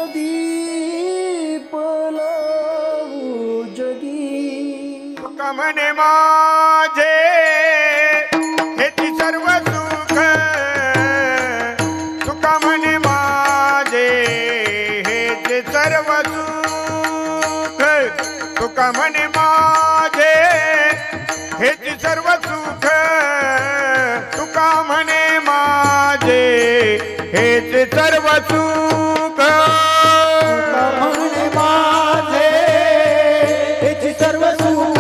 ज्ञानदीप लावू जगी तुका म्हणे माझे हेची सर्व सुख तुका म्हणे माझे हेचे सर्व सुख तुका म्हणे माझे हेची सर्व सुख तुका म्हणे माझे हेचे सर्व सुख म्हणे माझे हेची सर्व सुख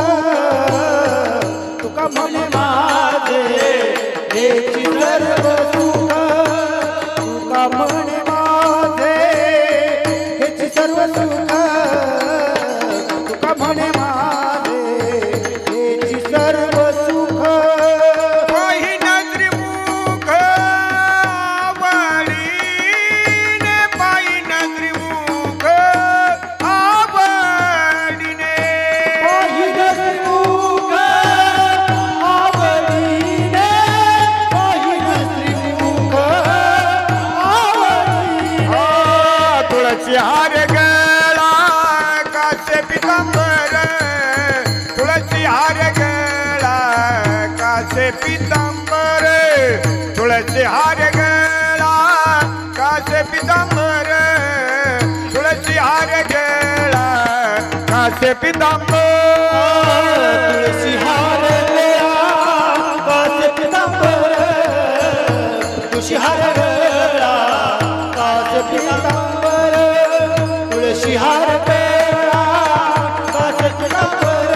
तुका म्हणे माझे हेची सर्व सुख तुका म्हणे माझे हेची सर्व सुख तुका म्हणे माझे हेची सर्व सुख पाहि नजरी मुख आवडीने पाहि नजरी मुख आवडीने पाहि नजरी मुख आवडीने पाहि नजरी मुख आवडीने तुळशी हार गळा कासे पितांबर तुळशी हार गळा कासे पितांबर तुळशी हार गळा कासे पितांबर तुळशी हार गळा कासे पितांबर तुळशी हार गळा कासे पितांबर तुळशी हार गळा कासे पितांबर तुळशी हार गळा कासे पितांबर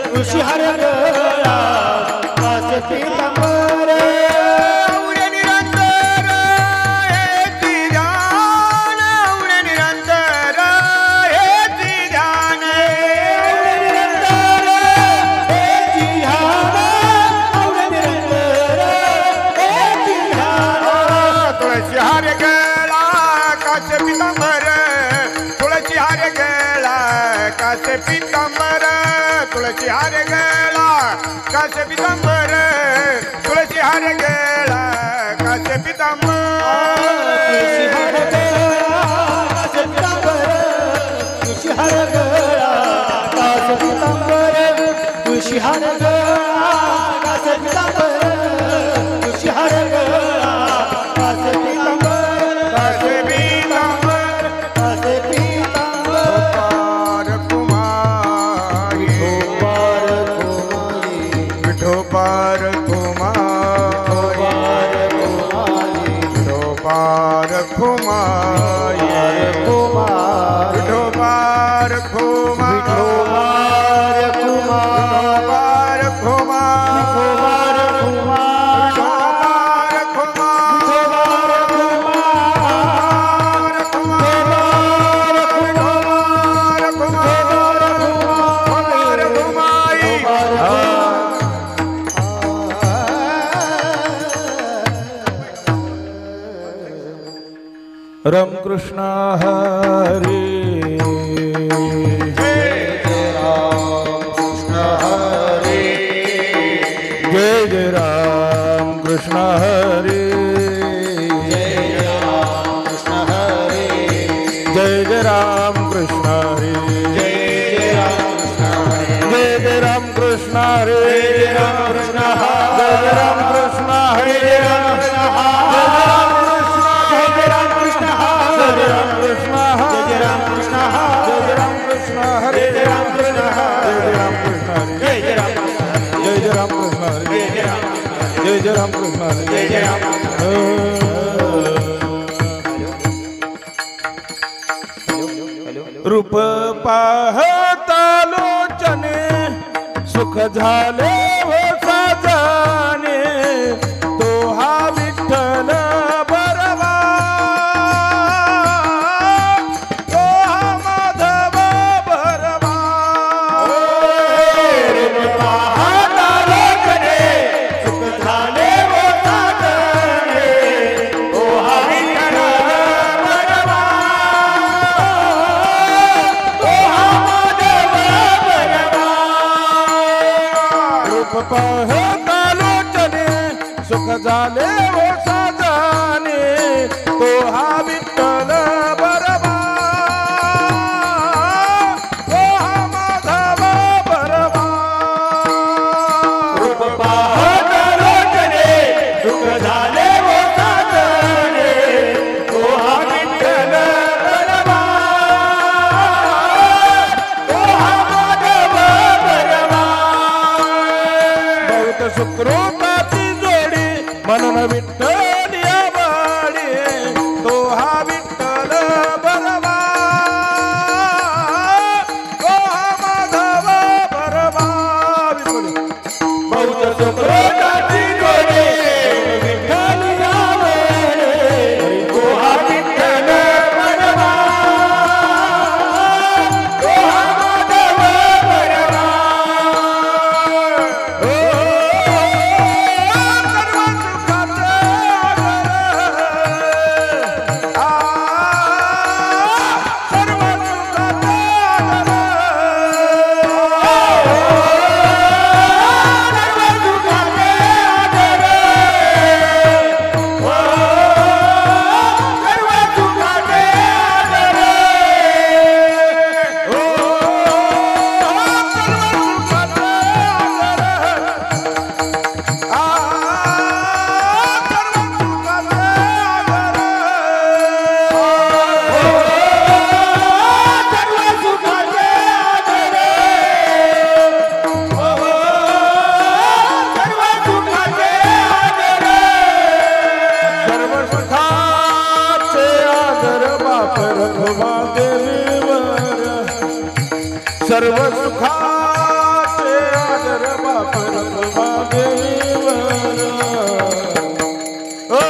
तुळशी हार गळा कासे पितांबर उरे निरंतर हेची ध्यान उरे निरंतर हेची ध्यान निरंतर हेची ध्यान आवडे निरंतर हेची ध्यान तुळशी हार गळा कासे पितांबर तुळशी हार गळा कासे पितांबर तुळशी हार गळा कासे पितांबर तुळशी हार गळा कासे पितांबर तुळशी हार गळा कासे पितांबर तुळशी हार गळा कासे पितांबर तुळशी हार गळा कासे पितांबर तुळशी हार गळा कासे पितांबर कासे पितांबर कासे पितांबर पार कुमारी पार घुमाई विठोबार खुमाई कुमार विठोबार खुमाई कुमार कुमार विठोबार खुमाई कुमार कुमार विठोबार खुमाई विठोबार खुमाई राम कृष्ण हरे जय जय राम कृष्ण हरे जय जय राम कृष्ण हरे जय जय राम कृष्ण हरे जय जय राम कृष्ण हरे जय राम कृष्ण हरे जय राम कृष्ण हरे राम कृष्ण हरे राम कृष्ण हरे राम कृष्ण हरे जय राम कृष्ण हरे जय राम कृष्ण हरे जय जय राम जय जय राम कृष्ण हरे जय जय राम जय जय राम कृष्ण हरे जय जय राम रूप पाहता लोचने सुख झाले हो साजाने तो हा विठ्ठल बरवा तो हा माधव बरवा रूप पाहता लोचने सुख झाले हो साजाने तो हा विठ्ठल बरवा तो हा माधव बरवा रूप पाहता लोचने सुख झाले हो साजाने तो हा विठ्ठल सर्व सुखाचे आदर बापर देवीवर ओ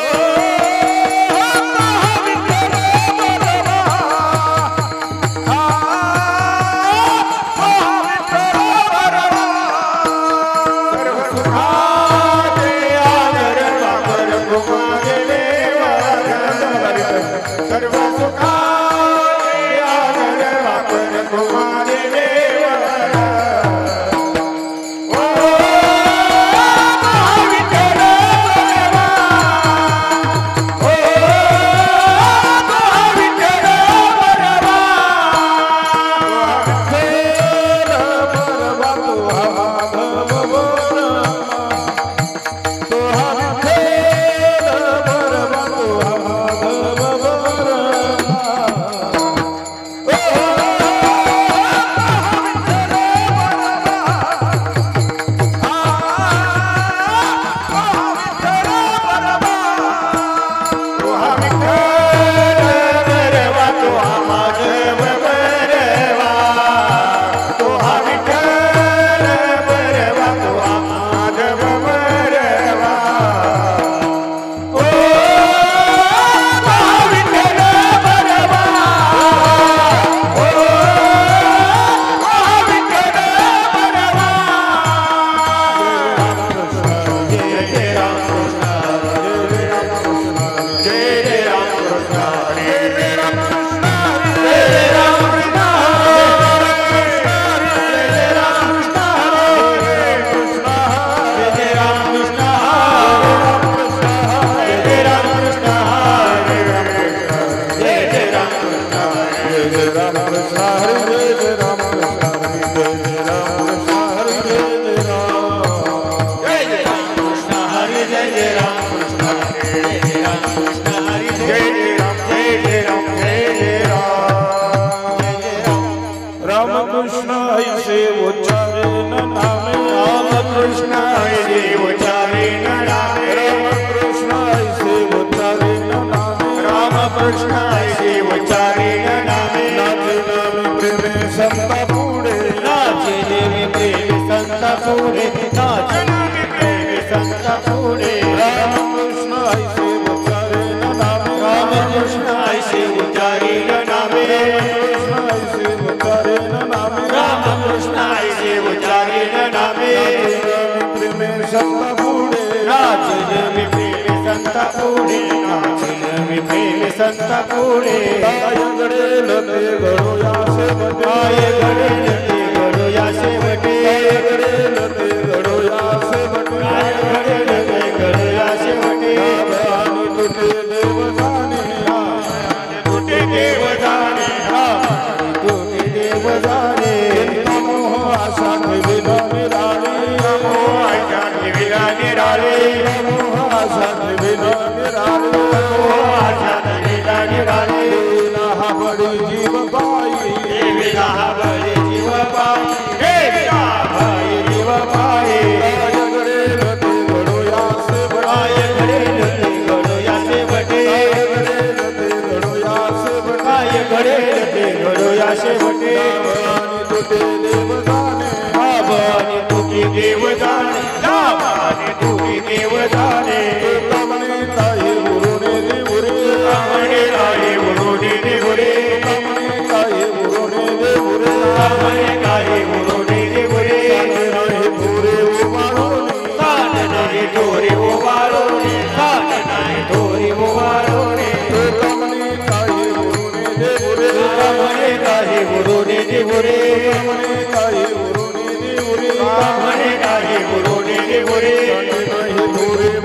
रामकृष्ण ऐसे उच्चारेण नामे रामकृष्ण ऐसे उच्चारेण नामे रामकृष्ण ऐसे उच्चारेण नामे रामकृष्ण ऐसे उच्चारेण नामे नाचे देवी प्रेमे संता पुढे नाचे देवी प्रेमे संता पुढे नाचे देवी प्रेमे संता पुढे रामकृष्ण ऐसे उच्चारेण नामे रामकृष्ण ऐसे उच्चारेण नामे रामकृष्ण ऐसे उच्चारेण नामे प्रेमे संता पुढे राजनमी प्रेमे संता पुढे नाचनमी प्रेमे संता पुढे पाय घडेल ते घडोया शेवटे पाय घडेल ते घडोया शेवटे पाय घडेल ते घडोया शेवटे पाय घडेल ते घडोया शेवटे आणि तुटे देव जाणे तुटे देव जाणे तुटे देव जाणे आशा ठेविला निराळे आशा ठेविला निराळे आशा ठेविला निराळे आशा ठेविला निराळे हा बडी जीव पाई देवीला हा बडी जीव पाई देवीला पाई जीव पाई पाय घडेल ते घडोया शेवटे पाय घडेल ते घडोया शेवटे पाय घडेल ते घडोया शेवटे आणि तुटे देव जाणे आणि तुझी देव जाणे आणि तुझी देव जाणे कमणे काही उरुणे देवरे कमणे काही उरुणे देवरे कमणे काही उरुणे देवरे कमणे काही उरुणे देवरे नाही थोरे उभारोने कान नाही थोरे उभारोने कान नाही थोरे उभारोने कमणे काही उरुणे देवरे कमणे काही उरुणे देवरे कमणे काही उरुणे देवरे कमणे काही उरुणे देवरे नाही थोरे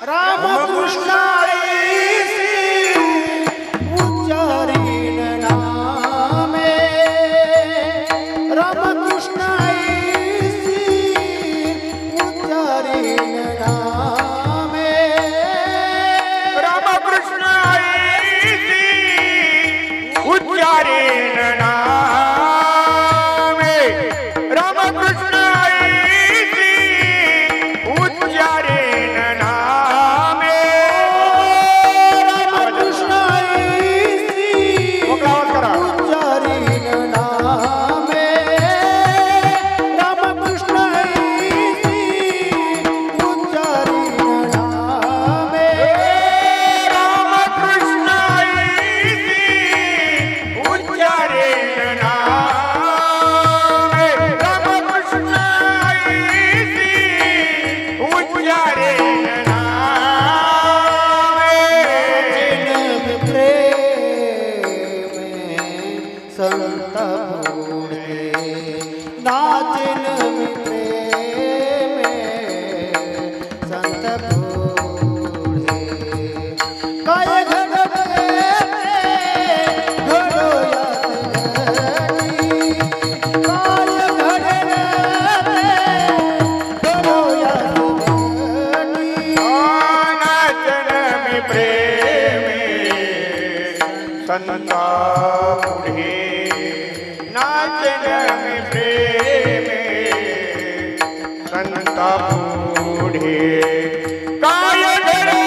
रामकृष्ण उच्चारीन नामे रामकृष्ण उच्चारीन नामे रामकृष्ण उच्चारेण नामे रामकृष्ण उच्चारेण नामे रामकृष्ण उच्चारीन नामे रामकृष्ण उच्चारीन नामे रामकृष्ण उच्चारेण नामे रामकृष्ण उच्चारेण नामे नाचिन प्रेम संत बूढ़े काय घड़े घड़ो यासनी काय घड़े घड़ो यासनी नाचन में प्रेम संता बूढ़े नाचन में प्रेम संता बूढ़े काय घड़े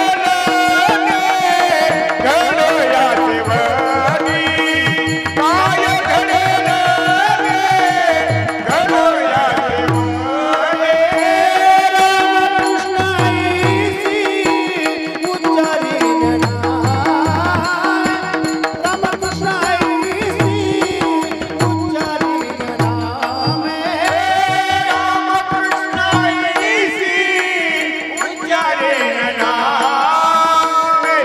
घड़ो या शिवानी काय घड़े घड़ो या शिवानी रामकृष्ण उच्चारीन रामकृष्ण उच्चारीन नामे रामकृष्ण उच्चारेण नामे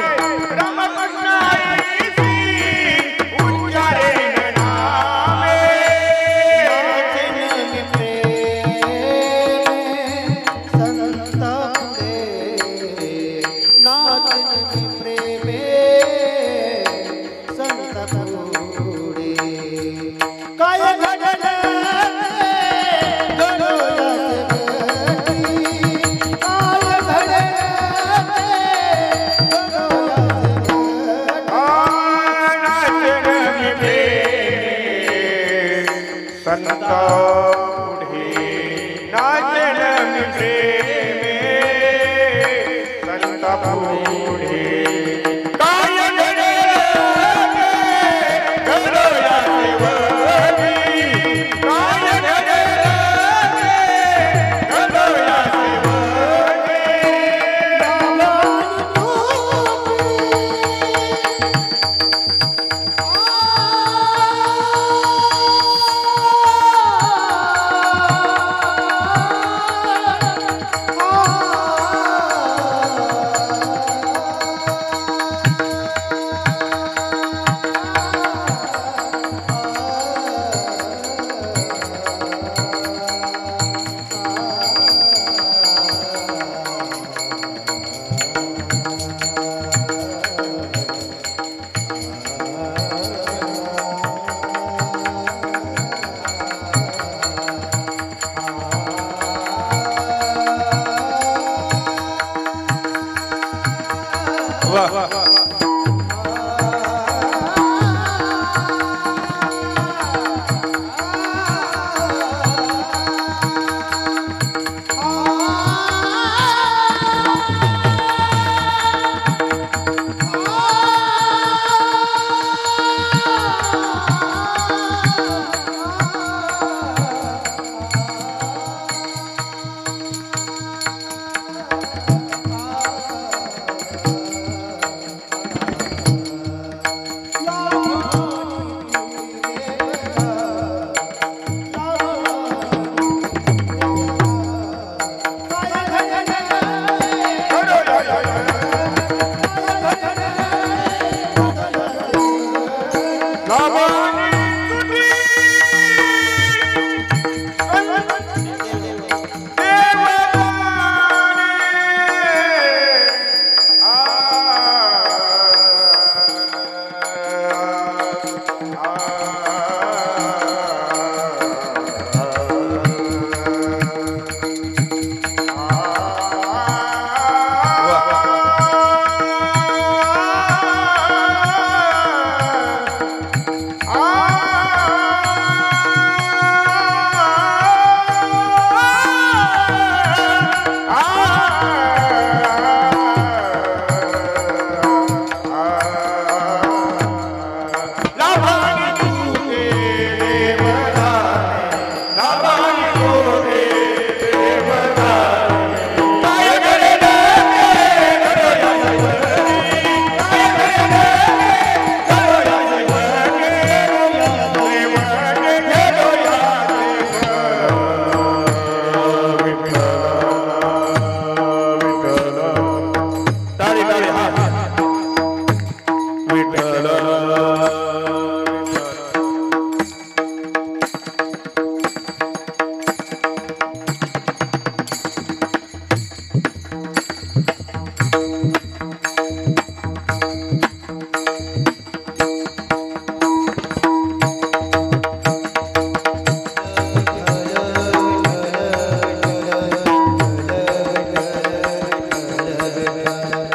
रामकृष्ण उच्चारेण नामे नाचन प्रेम संत बूढ़े काय घड़े घड़ो यासनी काय घड़े घड़ो यासनी संता बूढ़े नाचन में प्रेम संता बूढ़े काय घड़े घड़ो या शिवानी काय घड़े घड़ो या शिवानी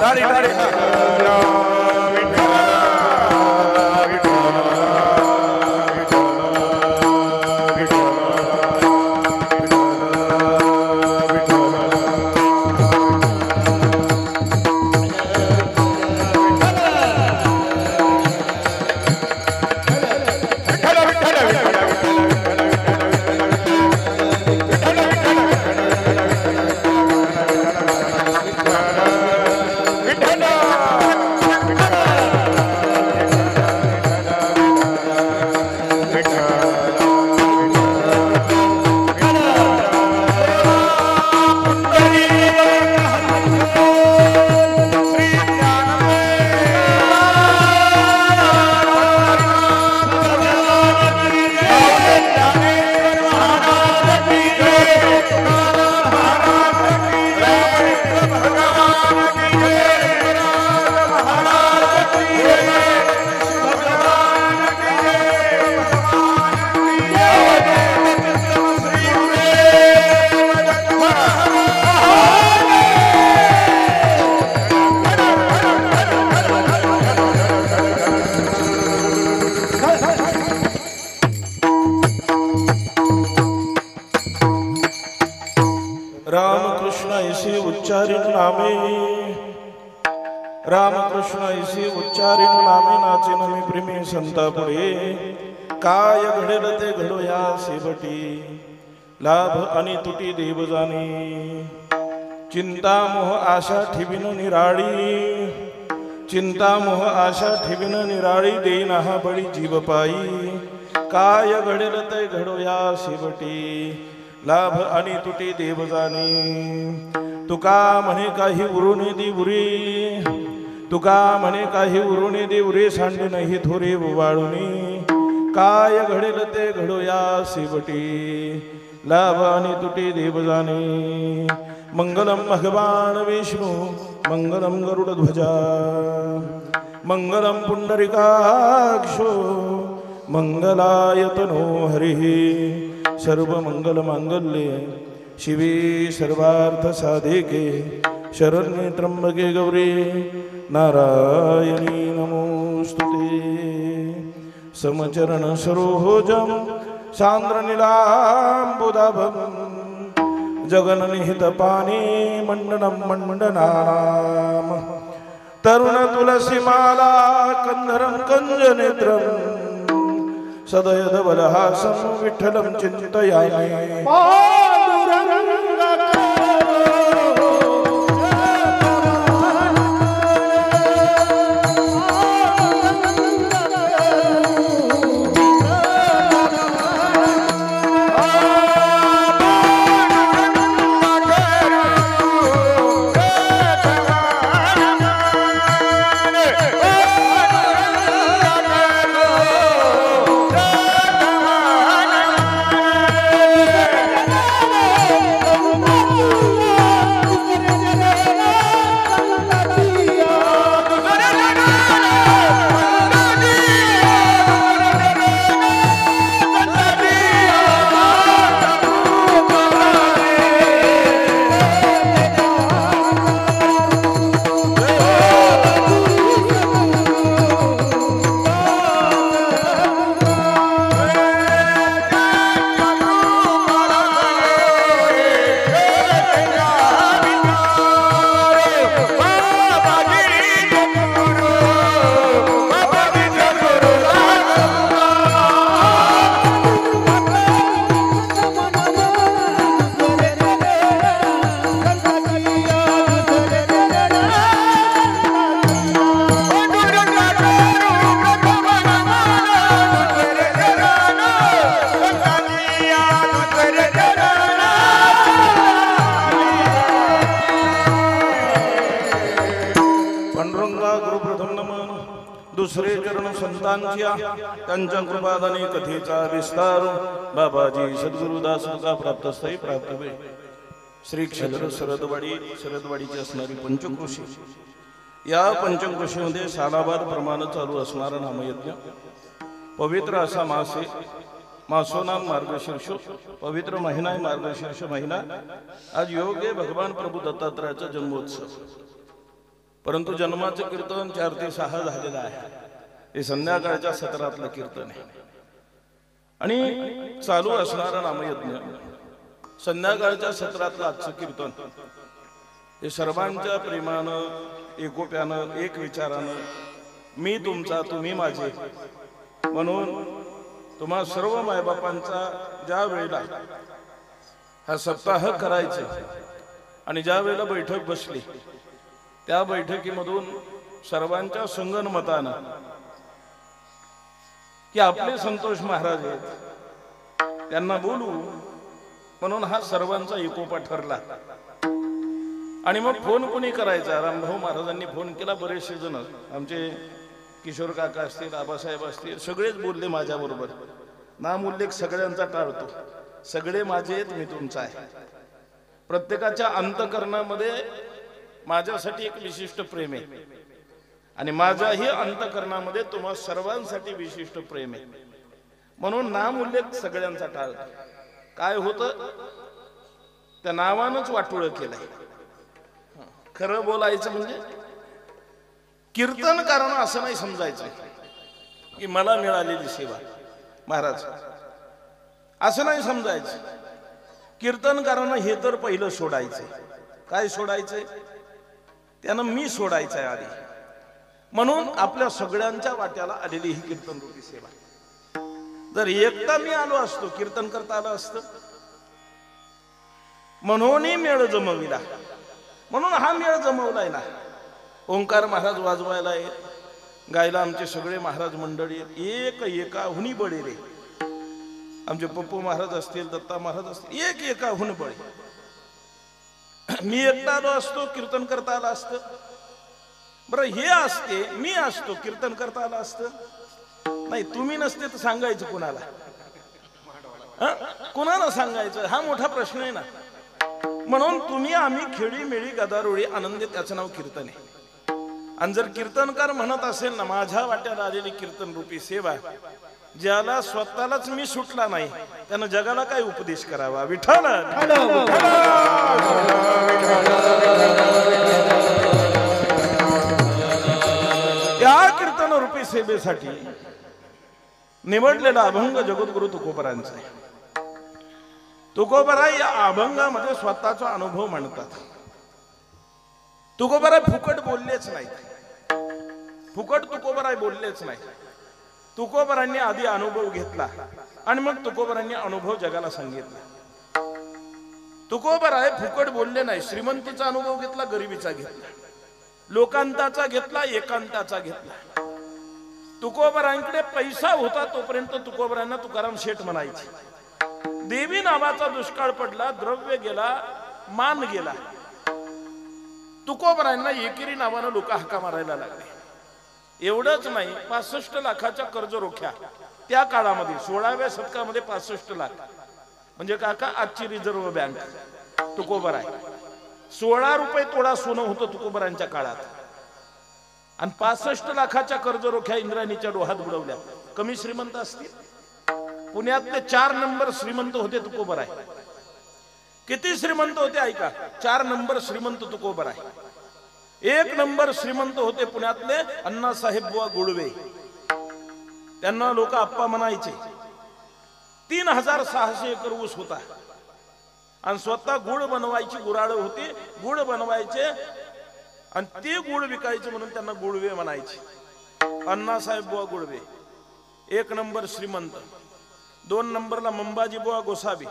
टाळी टाळी रामकृष्ण ऐसी उच्चारित नामे रामकृष्ण ऐसी उच्चारित नामे नाचेन मी प्रेमी संता पुढे काय घडेल ते घडो या सेवटी लाभ आणि तुटी देव जाणे चिंता मोह आशा ठेवीन निराळी चिंता मोह आशा ठेवीन निराळी देईन हा बळी जीव पायी काय घडेल ते घडो या सेवटी लाभ आणि तुटी देव जाणे तुका म्हणे काही उरुणे दिवरी तुका म्हणे काही उरुणे दिवरे सांडे नाही थोरे वाळुनी काय घडेल ते घडो या सेवटी लाभ आणि तुटी देव जाणे मंगलम भगवान विष्णू मंगलम गरुडध्वजा मंगलम पुंडरीकाक्षो मंगलायतनो हरिः सर्वमंगल मांगल्ये शिवे सर्वार्थ साधिके शरण्ये त्र्यंबके गौरी नारायणी नमोस्तुते समचरण सरोजम सांद्र नीलांबुदाभं जगन्निहित पाने मंडनं मंडनाम तरुण तुलसी माला कंधरं कंजनेत्रं सदयधवलहासं विठ्ठलं चिन्तयामि दुसरे चरण संतांच्या त्यांच्या कृपादाने कथेचा विस्तार बाबाजी सद्गुरुदास तुका प्राप्त स्थळी प्राप्त वे श्री क्षेत्र शरदवाडीची असणारी पंचकृषी या पंचकृषीमध्ये सालाबाद प्रमाण चालू असणारा नामयज्ञ पवित्र असा मासे मासोनाम मार्गशीर्ष पवित्र महिना आहे मार्गशीर्ष महिना आज योग्य भगवान प्रभू दत्तात्रयाचा जन्मोत्सव परंतु जन्माचं कीर्तन 4 ते 6 झालेलं आहे. हे संध्याकाळच्या सत्रातलं कीर्तन आहे आणि चालू असणारा नामयज्ञ संध्याकाळच्या सत्रातलं आजचं कीर्तन हे सर्वांच्या प्रेमानं, एकोप्यानं, एक विचारानं, मी तुमचा तुम्ही माझे म्हणून तुम्हा सर्व मायबापांचा ज्या वेळेला हा सप्ताह करायचा आणि ज्या वेळेला बैठक बसली त्या बैठकीमधून सर्वांच्या संगनमतानं की आपले संतोष महाराज आहेत त्यांना बोलू म्हणून हा सर्वांचा एकोपा ठरला. आणि मग फोन कोणी करायचा? रामभाऊ महाराजांनी फोन केला. बरेचसे जण आमचे किशोर काका असतील, आबासाहेब असतील, सगळेच बोलले माझ्या बरोबर. नाम उल्लेख सगळ्यांचा टाळतो. सगळे माझे आहेत, मी तुमचा आहे. प्रत्येकाच्या अंतकरणामध्ये माझ्यासाठी एक विशिष्ट प्रेम आहे आणि माझ्याही अंतकरणामध्ये तुम्हा सर्वांसाठी विशिष्ट प्रेम आहे. म्हणून नाम उल्लेख सगळ्यांचा टाळतो. काय होतं? त्या नावानंच वाटोळं केलंय. खरं बोलायचं म्हणजे कीर्तनकारानं असं नाही समजायचं की मला मिळालेली सेवा महाराज, असं नाही समजायचं. कीर्तनकारानं हे तर पहिलं सोडायचंय. काय सोडायचंय? त्यानं मी सोडायचंय आधी. म्हणून आपल्या सगळ्यांच्या वाट्याला आलेली ही कीर्तन रूपी सेवा. जर एकटा मी आलो असतो, कीर्तन करता आलं असतं, म्हणून मेळ जमविला. म्हणून हा मेळ जमवलाय ना. ओंकार महाराज वाजवायला आहेत, गायला आमचे सगळे महाराज मंडळी आहेत. एक एकाहुनी बळे रे. आमचे पप्पू महाराज असतील, दत्ता महाराज असतील, एक एकाहुन बळे. मी एकटा आलो असतो, कीर्तन करता आलं असतं. बरं हे असते, मी असतो, कीर्तन करता आलं असतं नाही. तुम्ही नसते तर सांगायचं कुणाला? कुणाला सांगायचं? हा मोठा प्रश्न आहे ना. म्हणून तुम्ही आम्ही खेळी मेळी गदारोळी आनंदी, त्याचं नाव कीर्तन आहे. आणि जर कीर्तनकार म्हणत असेल ना, माझ्या वाट्याला आलेली कीर्तन रूपी सेवा, ज्याला स्वतःलाच मी सुटला नाही त्यानं जगाला काय उपदेश करावा? विठ्ठल या कीर्तन रूपी सेवेसाठी निवडलेला अभंग जगद्गुरु तुकोबरांचा आहे. तुकोबराय या अभंगामध्ये स्वतःचा अनुभव मांडतात. तुकोबराय फुकट बोललेच नाही. फुकट तुकोबराय बोललेच नाही. तुकोबरांनी आधी अनुभव घेतला आणि मग तुकोबरांनी अनुभव जगाला सांगितला. तुकोबराय फुकट बोलले नाही. श्रीमंतीचा अनुभव घेतला, गरिबीचा घेतला, लोकांताचा घेतला, एकांताचा घेतला. तुकोबरांकडे पैसा होता तोपर्यंत तुकोबरांना तुकाराम शेठ म्हणायचे. देवी नावाचा दुष्काळ पडला, द्रव्य गेला, मान गेला, तुकोबरांना एकेरी नावानं लोक हाका मारायला लागले. एवढंच नाही, 65 लाखाच्या कर्ज रोख्या त्या काळामध्ये 16व्या शतकामध्ये 65 लाख म्हणजे काका आजची रिझर्व्ह बँक. तुकोबराय 16 रुपये तोडा सोनं होतं तुकोबरांच्या काळात. आणि 65 लाखाच्या कर्ज रोख्या इंद्रायणीच्या डोहात बुडवल्या. कमी श्रीमंत असतील? पुण्यातले 4 नंबर श्रीमंत होते तुकोबराय. किती श्रीमंत होते ऐका? 4 नंबर श्रीमंत तुकोबराय. 1 नंबर श्रीमंत होते पुण्यातले अण्णासाहेब बुवा गुळवे. त्यांना लोक आप्पा म्हणायचे. 3600 एकर ऊस होता आणि स्वतः गुळ बनवायची गुराळ होती. गुळ बनवायचे आणि ते गुळ विकायचे म्हणून त्यांना गुळवे म्हणायचे. अण्णासाहेब बुवा गुळवे 1 नंबर श्रीमंत. 2 नंबरला मंबाजी बुवा गोसावी,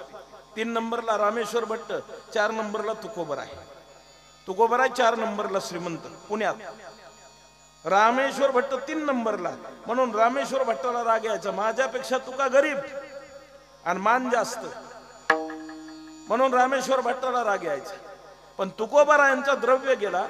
3 नंबरला रामेश्वर भट्ट, 4 नंबरला तुकोबराय. तुकोबराय 4 नंबरला श्रीमंत पुण्यात. रामेश्वर भट्ट 3 नंबरला. म्हणून रामेश्वर भट्टाला राग यायचा, माझ्यापेक्षा तुका गरीब आणि मान जास्त, म्हणून रामेश्वर भट्टाला राग यायचा. पण तुकोबरायांचा द्रव्य गेला,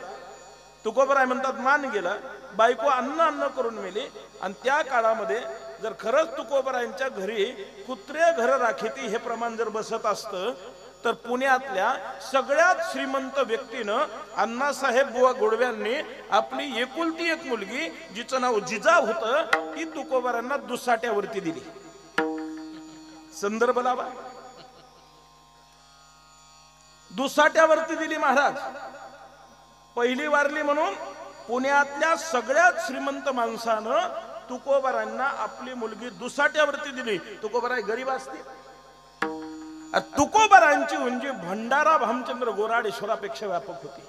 तुकोबराय म्हणतात मान गेला, बायको अन्न करून मेली. आणि त्या काळामध्ये जर खरंच तुकोबरायांच्या घरी कुत्रे घर राखीती हे प्रमाण जर बसत असतं तर पुण्यातल्या सगळ्यात श्रीमंत व्यक्तीनं अण्णासाहेब बुवा गुळव्यांनी आपली एकुलती एक मुलगी जिचं नाव जिजा होतं ती तुकोबरांना दुसाट्यावरती दिली. संदर्भ लावा. दुसाट्यावरती दिली महाराज. पहिली वारली म्हणून पुण्यातल्या सगळ्यात श्रीमंत माणसानं तुकोबारांना आपली मुलगी दुसाट्यावरती दिली. तुकोबाराय गरीब असते. तुकोबारांची उंची भंडारा भामचंद्र गोराडेश्वरापेक्षा व्यापक होती.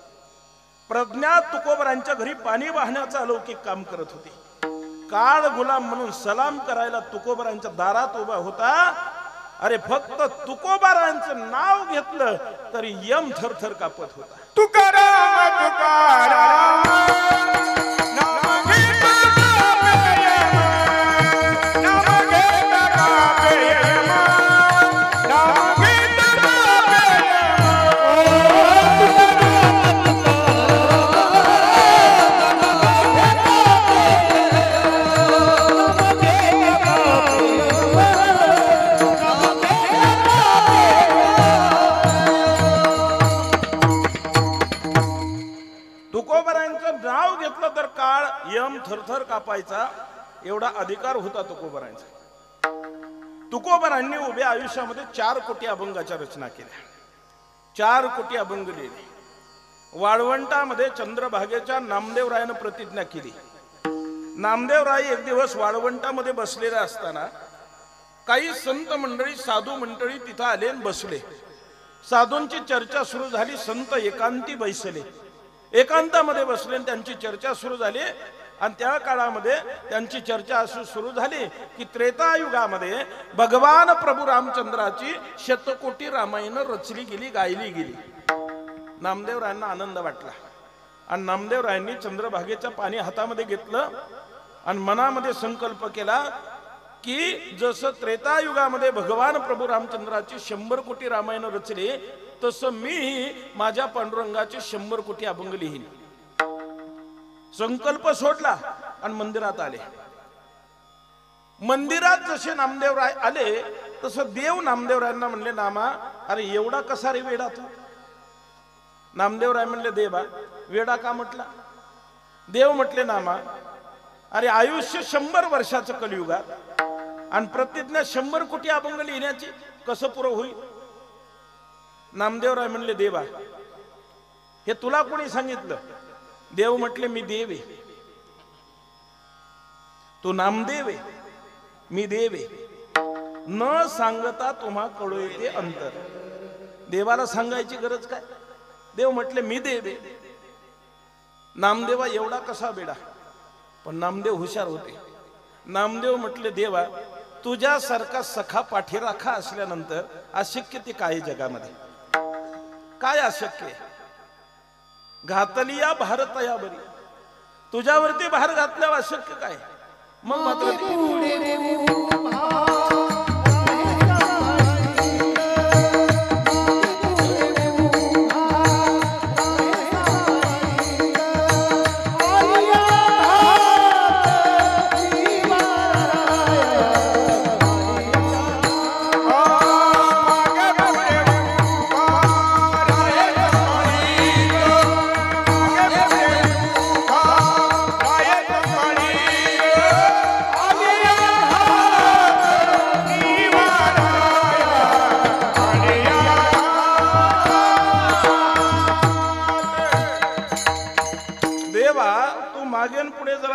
प्रज्ञा तुकोबारांच्या घरी पाणी वाहण्याचं अलौकिक काम करत होती. काळ गुलाम म्हणून सलाम करायला तुकोबारांच्या दारात उभा होता. अरे फक्त तुकोबारांचं नाव घेतलं तरी यम थरथर कापत होता. तुकाराम तुकाराम नाम घेता नाम घेता नाम यम थरथर कापायचा एवढा अधिकार होता तुकोबारांचा. तुकोबारांनी उभ्या आयुष्यामध्ये 4 कोटी अभंगाच्या रचना केल्या. 4 कोटी अभंग लिहिले. वाळवंटामध्ये चंद्रभागेच्या नामदेवरायानं प्रतिज्ञा केली. नामदेवराय एक दिवस वाळवंटामध्ये बसलेले असताना काही संत मंडळी साधू मंडळी तिथं आले आणि बसले. साधूंची चर्चा सुरू झाली. संत एकांती बैसले. एकांतामध्ये बसले आणि त्यांची चर्चा सुरू झाली. आणि त्या काळामध्ये त्यांची चर्चा अशी सुरू झाली की त्रेतायुगामध्ये भगवान प्रभू रामचंद्राची शतकोटी रामायण रचली गेली, गायली गेली. नामदेवरायांना आनंद वाटला आणि नामदेवरायांनी चंद्रभागेचं पाणी हातामध्ये घेतलं आणि मनामध्ये संकल्प केला की जसं त्रेतायुगामध्ये भगवान प्रभू रामचंद्राची 100 कोटी रामायण रचली तसं मी माझ्या पांडुरंगाचे 100 कोटी अभंग लिहीन. संकल्प सोडला आणि मंदिरात आले. मंदिरात जसे नामदेवराय आले तसं देव नामदेवरायांना म्हणले, नामा अरे एवढा कसा रे वेडा तू? नामदेवराय म्हणले, देवा वेडा का म्हटला? देव म्हटले, नामा अरे आयुष्य 100 वर्षाचं कलियुगात आणि प्रतिज्ञा 100 कोटी अभंग लिहिण्याची कसं पुरं होईल? नामदेवराय म्हणले, देवा हे तुला कोणी सांगितलं? देव म्हटले, मी देव आहे. तू नामदेव आहे, मी देव आहे. न सांगता तुम्हा कळू येते अंतर. देवाला सांगायची गरज काय? देव म्हटले, मी देव आहे. नामदेवा एवढा कसा बेडा? पण नामदेव हुशार होते. नामदेव म्हटले, देवा तुझ्यासारखा सखा पाठीराखा असल्यानंतर अशक्य ते काय जगामध्ये? काय अशक्य आहे? घातली या भारत या बरी, तुझ्यावरती भार घातल्यावर अशक्य काय? मग मात्र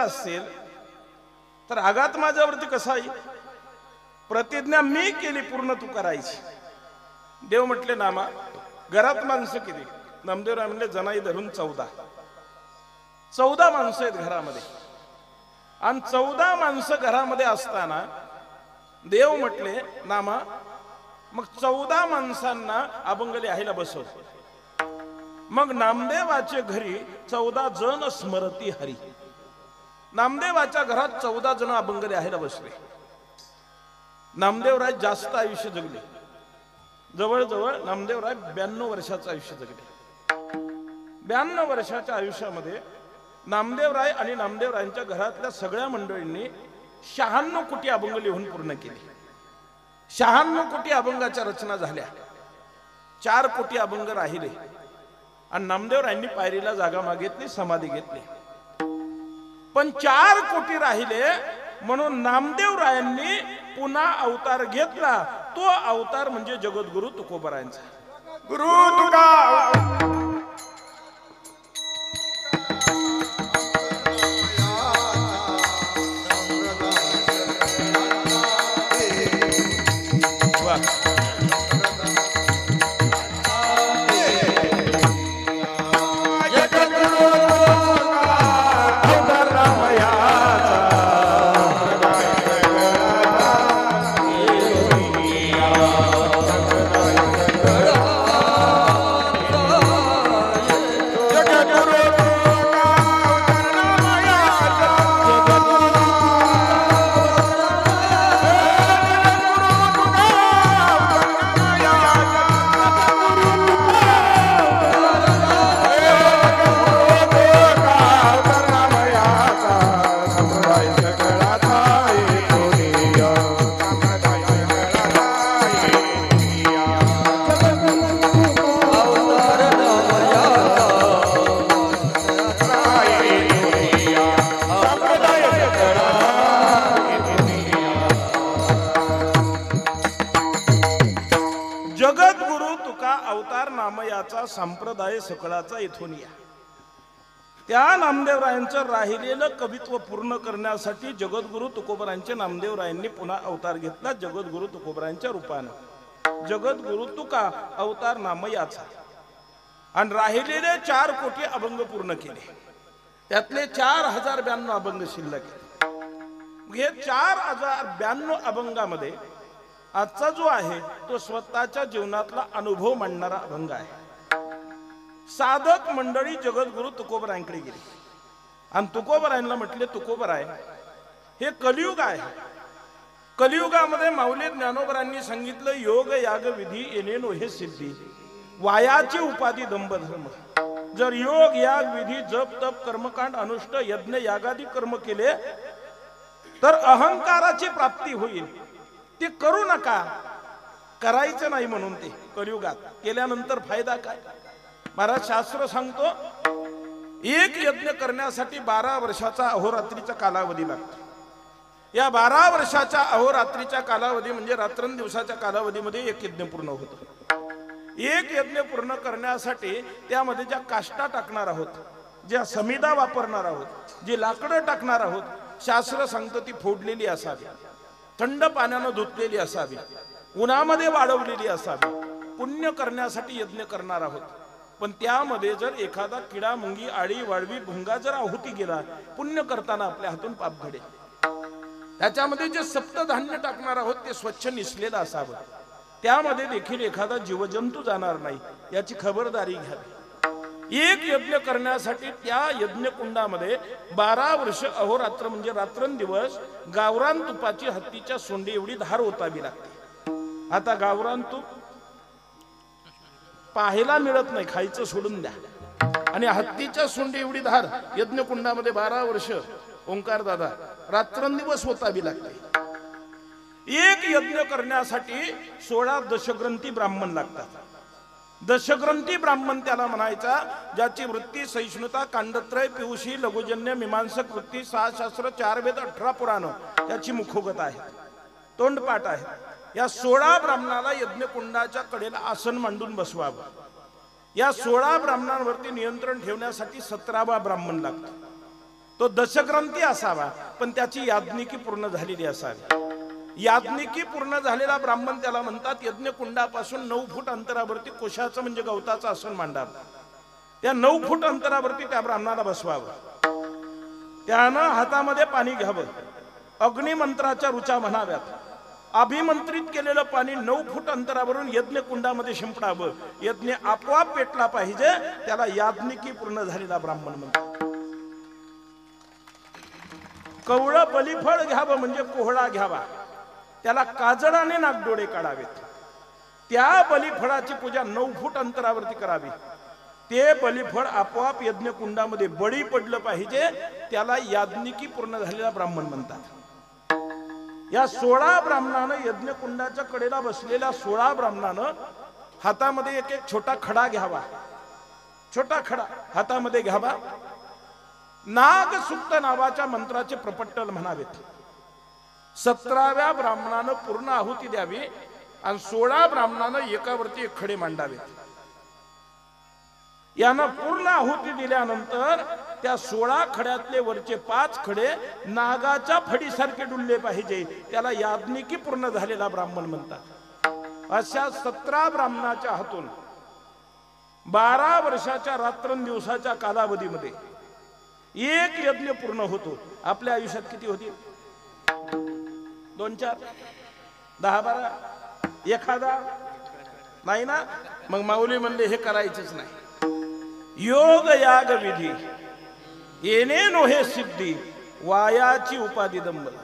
असेल तर आघात माझ्यावरती कसा येईल? प्रतिज्ञा मी केली, पूर्ण तू करायची. देव म्हटले, नामा घरात माणसं किती? नामदेवराय म्हणले, जनाई धरून 14 माणसं आहेत घरामध्ये. आणि 14 माणसं घरामध्ये असताना देव म्हटले, नामा मग 14 माणसांना अभंग लिहायला बसव. मग नामदेवाच्या घरी 14 जण स्मरती हरी. नामदेवाच्या घरात 14 जण अभंग लिहायला बसले. नामदेवराय जास्त आयुष्य जगले. जवळजवळ नामदेवराय 92 वर्षाचं आयुष्य जगले. 92 वर्षाच्या आयुष्यामध्ये नामदेवराय आणि नामदेवरायांच्या घरातल्या सगळ्या मंडळींनी 96 कोटी अभंग लिहून पूर्ण केले. 96 कोटी अभंगाच्या रचना झाल्या. 4 कोटी अभंग राहिले. आणि नामदेवरायांनी पायरीला जागा मागितली, समाधी घेतली. पण 4 कोटी राहिले म्हणून नामदेवरायांनी पुन्हा अवतार घेतला. तो अवतार म्हणजे जगद्गुरु तुकोबारायांचा. गुरु तुका जगद्गुरु तुका अवतारनामयाचा जगद्गुरु तुका अवतार नामयाचा संप्रदाय सकळाचा इथून या. त्या नामदेवरायांचं राहिलेलं कवित्व पूर्ण करण्यासाठी जगद्गुरु तुकोबरांचे नामदेवरायांनी पुन्हा अवतार घेतला जगद्गुरु तुकोबरांच्या रूपानं. जगद्गुरु तुका अवतार नामयाचा आणि राहिलेले 4 कोटी अभंग पूर्ण केले. त्यातले 4092 अभंग शिल्लक आहेत. हे 4092 अभंगामध्ये आजचा जो आहे तो स्वतःच्या जीवनातला अनुभव मांडणारा अभंग आहे. साधक मंडळी जगद्गुरु तुकोबरांकडे गेली आणि तुकोबरांना म्हटले, तुकोबराय हे कलियुग आहे. कलियुगामध्ये माऊली ज्ञानोबरांनी सांगितलं, योग याग विधी येणे नो हे सिद्धी, वायाची उपाधी दंभ धर्म. जर योग याग विधी जप तप कर्मकांड अनुष्ठ यज्ञ यागादी कर्म केले तर अहंकाराची प्राप्ती होईल. ते करू नका, करायचं नाही म्हणून ते कलियुगात केल्यानंतर फायदा काय. महाराज शास्त्र सांगतो, एक यज्ञ करण्यासाठी 12 वर्षाचा अहोरात्रीचा कालावधी लागतो. या 12 वर्षाच्या अहोरात्रीच्या कालावधी म्हणजे रात्रंदिवसाच्या कालावधीमध्ये एक यज्ञ पूर्ण होतो. एक यज्ञ पूर्ण करण्यासाठी त्यामध्ये ज्या काष्टा टाकणार आहोत, ज्या समिधा वापरणार आहोत, जी लाकडं टाकणार आहोत, शास्त्र सांगतं ती फोडलेली असावी, थंड पाण्यानं धुतलेली असावी, उन्हामध्ये वाढवलेली असावी. पुण्य करण्यासाठी यज्ञ करणार आहोत, पण त्यामध्ये जर एखादा किडा मुंगी आळी वाळवी भुंगा जर आहुती गेला, पुण्य करताना आपल्या हातून पाप घडेल. त्याच्यामध्ये जे सप्तधान्य टाकणार आहोत ते स्वच्छ निसलेलं असावं. त्यामध्ये देखील एखादा जीवजंतू जाणार नाही याची खबरदारी घ्यावी. एक यज्ञ करण्यासाठी त्या यज्ञ कुंडामध्ये 12 वर्ष अहोरात्र म्हणजे रात्रंदिवस गावरान तुपाची हत्तीच्या सोंडी एवढी धार ओतावी लागते. आता गावरान तूप पाहायला मिळत नाही, खायचं सोडून द्या. आणि हत्तीच्या सोंडी एवढी धार यज्ञ कुंडामध्ये 12 वर्ष ओंकार दादा रात्रंदिवस ओतावी लागते. एक यज्ञ करण्यासाठी 16 दशग्रंथी ब्राह्मण लागतात. दशग्रंथी ब्राह्मण त्याला म्हणायचा, ज्याची वृत्ती सहिष्णुता कांडत्रय पियुषी लघुजन्य मीमांसक वृत्ती 6 शास्त्र 4 वेद 18 पुराण त्याची मुखोगत आहे, तोंडपाठ आहे. या 16 ब्राह्मणाला यज्ञकुंडाच्या कडेला आसन मांडून बसवावं. या 16 ब्राह्मणांवरती नियंत्रण ठेवण्यासाठी 17वा ब्राह्मण लागतो. तो दशग्रंथी असावा, पण त्याची याज्ञिकी पूर्ण झालेली असावी. याज्ञिकी पूर्ण झालेला ब्राह्मण त्याला म्हणतात. यज्ञकुंडापासून 9 फूट अंतरावरती कोशाचं म्हणजे गवताचं आसन मांडावं. त्या 9 फूट अंतरावरती त्या ब्राह्मणाला बसवावं. त्यानं हातामध्ये पाणी घ्यावं. अग्निमंत्राच्या रुचा म्हणाव्यात. अभिमंत्रित केलेलं पाणी 9 फूट अंतरावरून यज्ञकुंडामध्ये शिंपडावं. यज्ञ आपोआप पेटला पाहिजे, त्याला याज्ञिकी पूर्ण झालेला ब्राह्मण म्हणतात. कवळं बलिफळ घ्यावं म्हणजे कोहळा घ्यावा, त्याला काजळाने नागडोळे काढावेत. त्या बलिफळाची पूजा 9 फूट अंतरावरती करावी. ते बलिफळ आपोआप यज्ञकुंडामध्ये बळी पडलं पाहिजे, त्याला याज्ञिकी पूर्ण झालेला ब्राह्मण म्हणतात. या 16 ब्राह्मणानं यज्ञकुंडाच्या कडेला बसलेल्या 16 ब्राह्मणानं हातामध्ये एक एक छोटा खडा घ्यावा. छोटा खडा हातामध्ये घ्यावा. नागसुक्त नावाच्या मंत्राचे प्रपट्टल म्हणावेत. 17व्या ब्राह्मणानं पूर्ण आहुती द्यावी आणि 16 ब्राह्मणानं एकावरती एक खडे मांडावेत. यानं पूर्ण आहुती दिल्यानंतर त्या 16 खड्यातले वरचे 5 खडे नागाच्या फडीसारखे डुलले पाहिजे, त्याला याज्ञिकी पूर्ण झालेला ब्राह्मण म्हणतात. अशा 17 ब्राह्मणाच्या हातून 12 वर्षाच्या रात्रंदिवसाच्या कालावधीमध्ये एक यज्ञ पूर्ण होतो. आपल्या आयुष्यात किती होती? 2 4 10 12 एखादा नाही ना. मग माऊली म्हणले हे करायचंच नाही. योग याग विधी येणे नोहे सिद्धी वायाची उपाधी दंबला.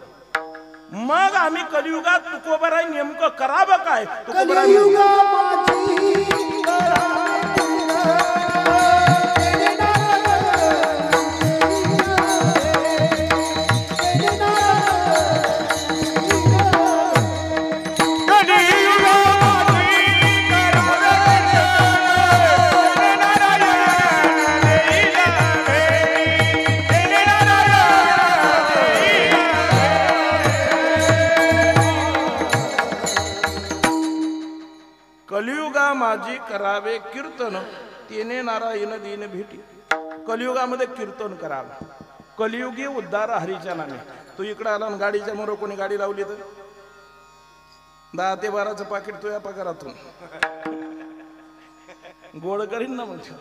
मग आम्ही कलियुगात तुकोबराय नेमकं करावं काय? तुकोबराय कलियुगा माझी करावे कीर्तन तेने नारायण दीन भेटी. कलियुगामध्ये कीर्तन करावं. कलियुगी उद्धार हरीच्या नामे. तू इकडे आला आणि गाडीच्या मोर कोणी गाडी लावली तर 10 ते 12चं पाकिट तुझ्या पगारातून गोळ करीन ना. म्हणजे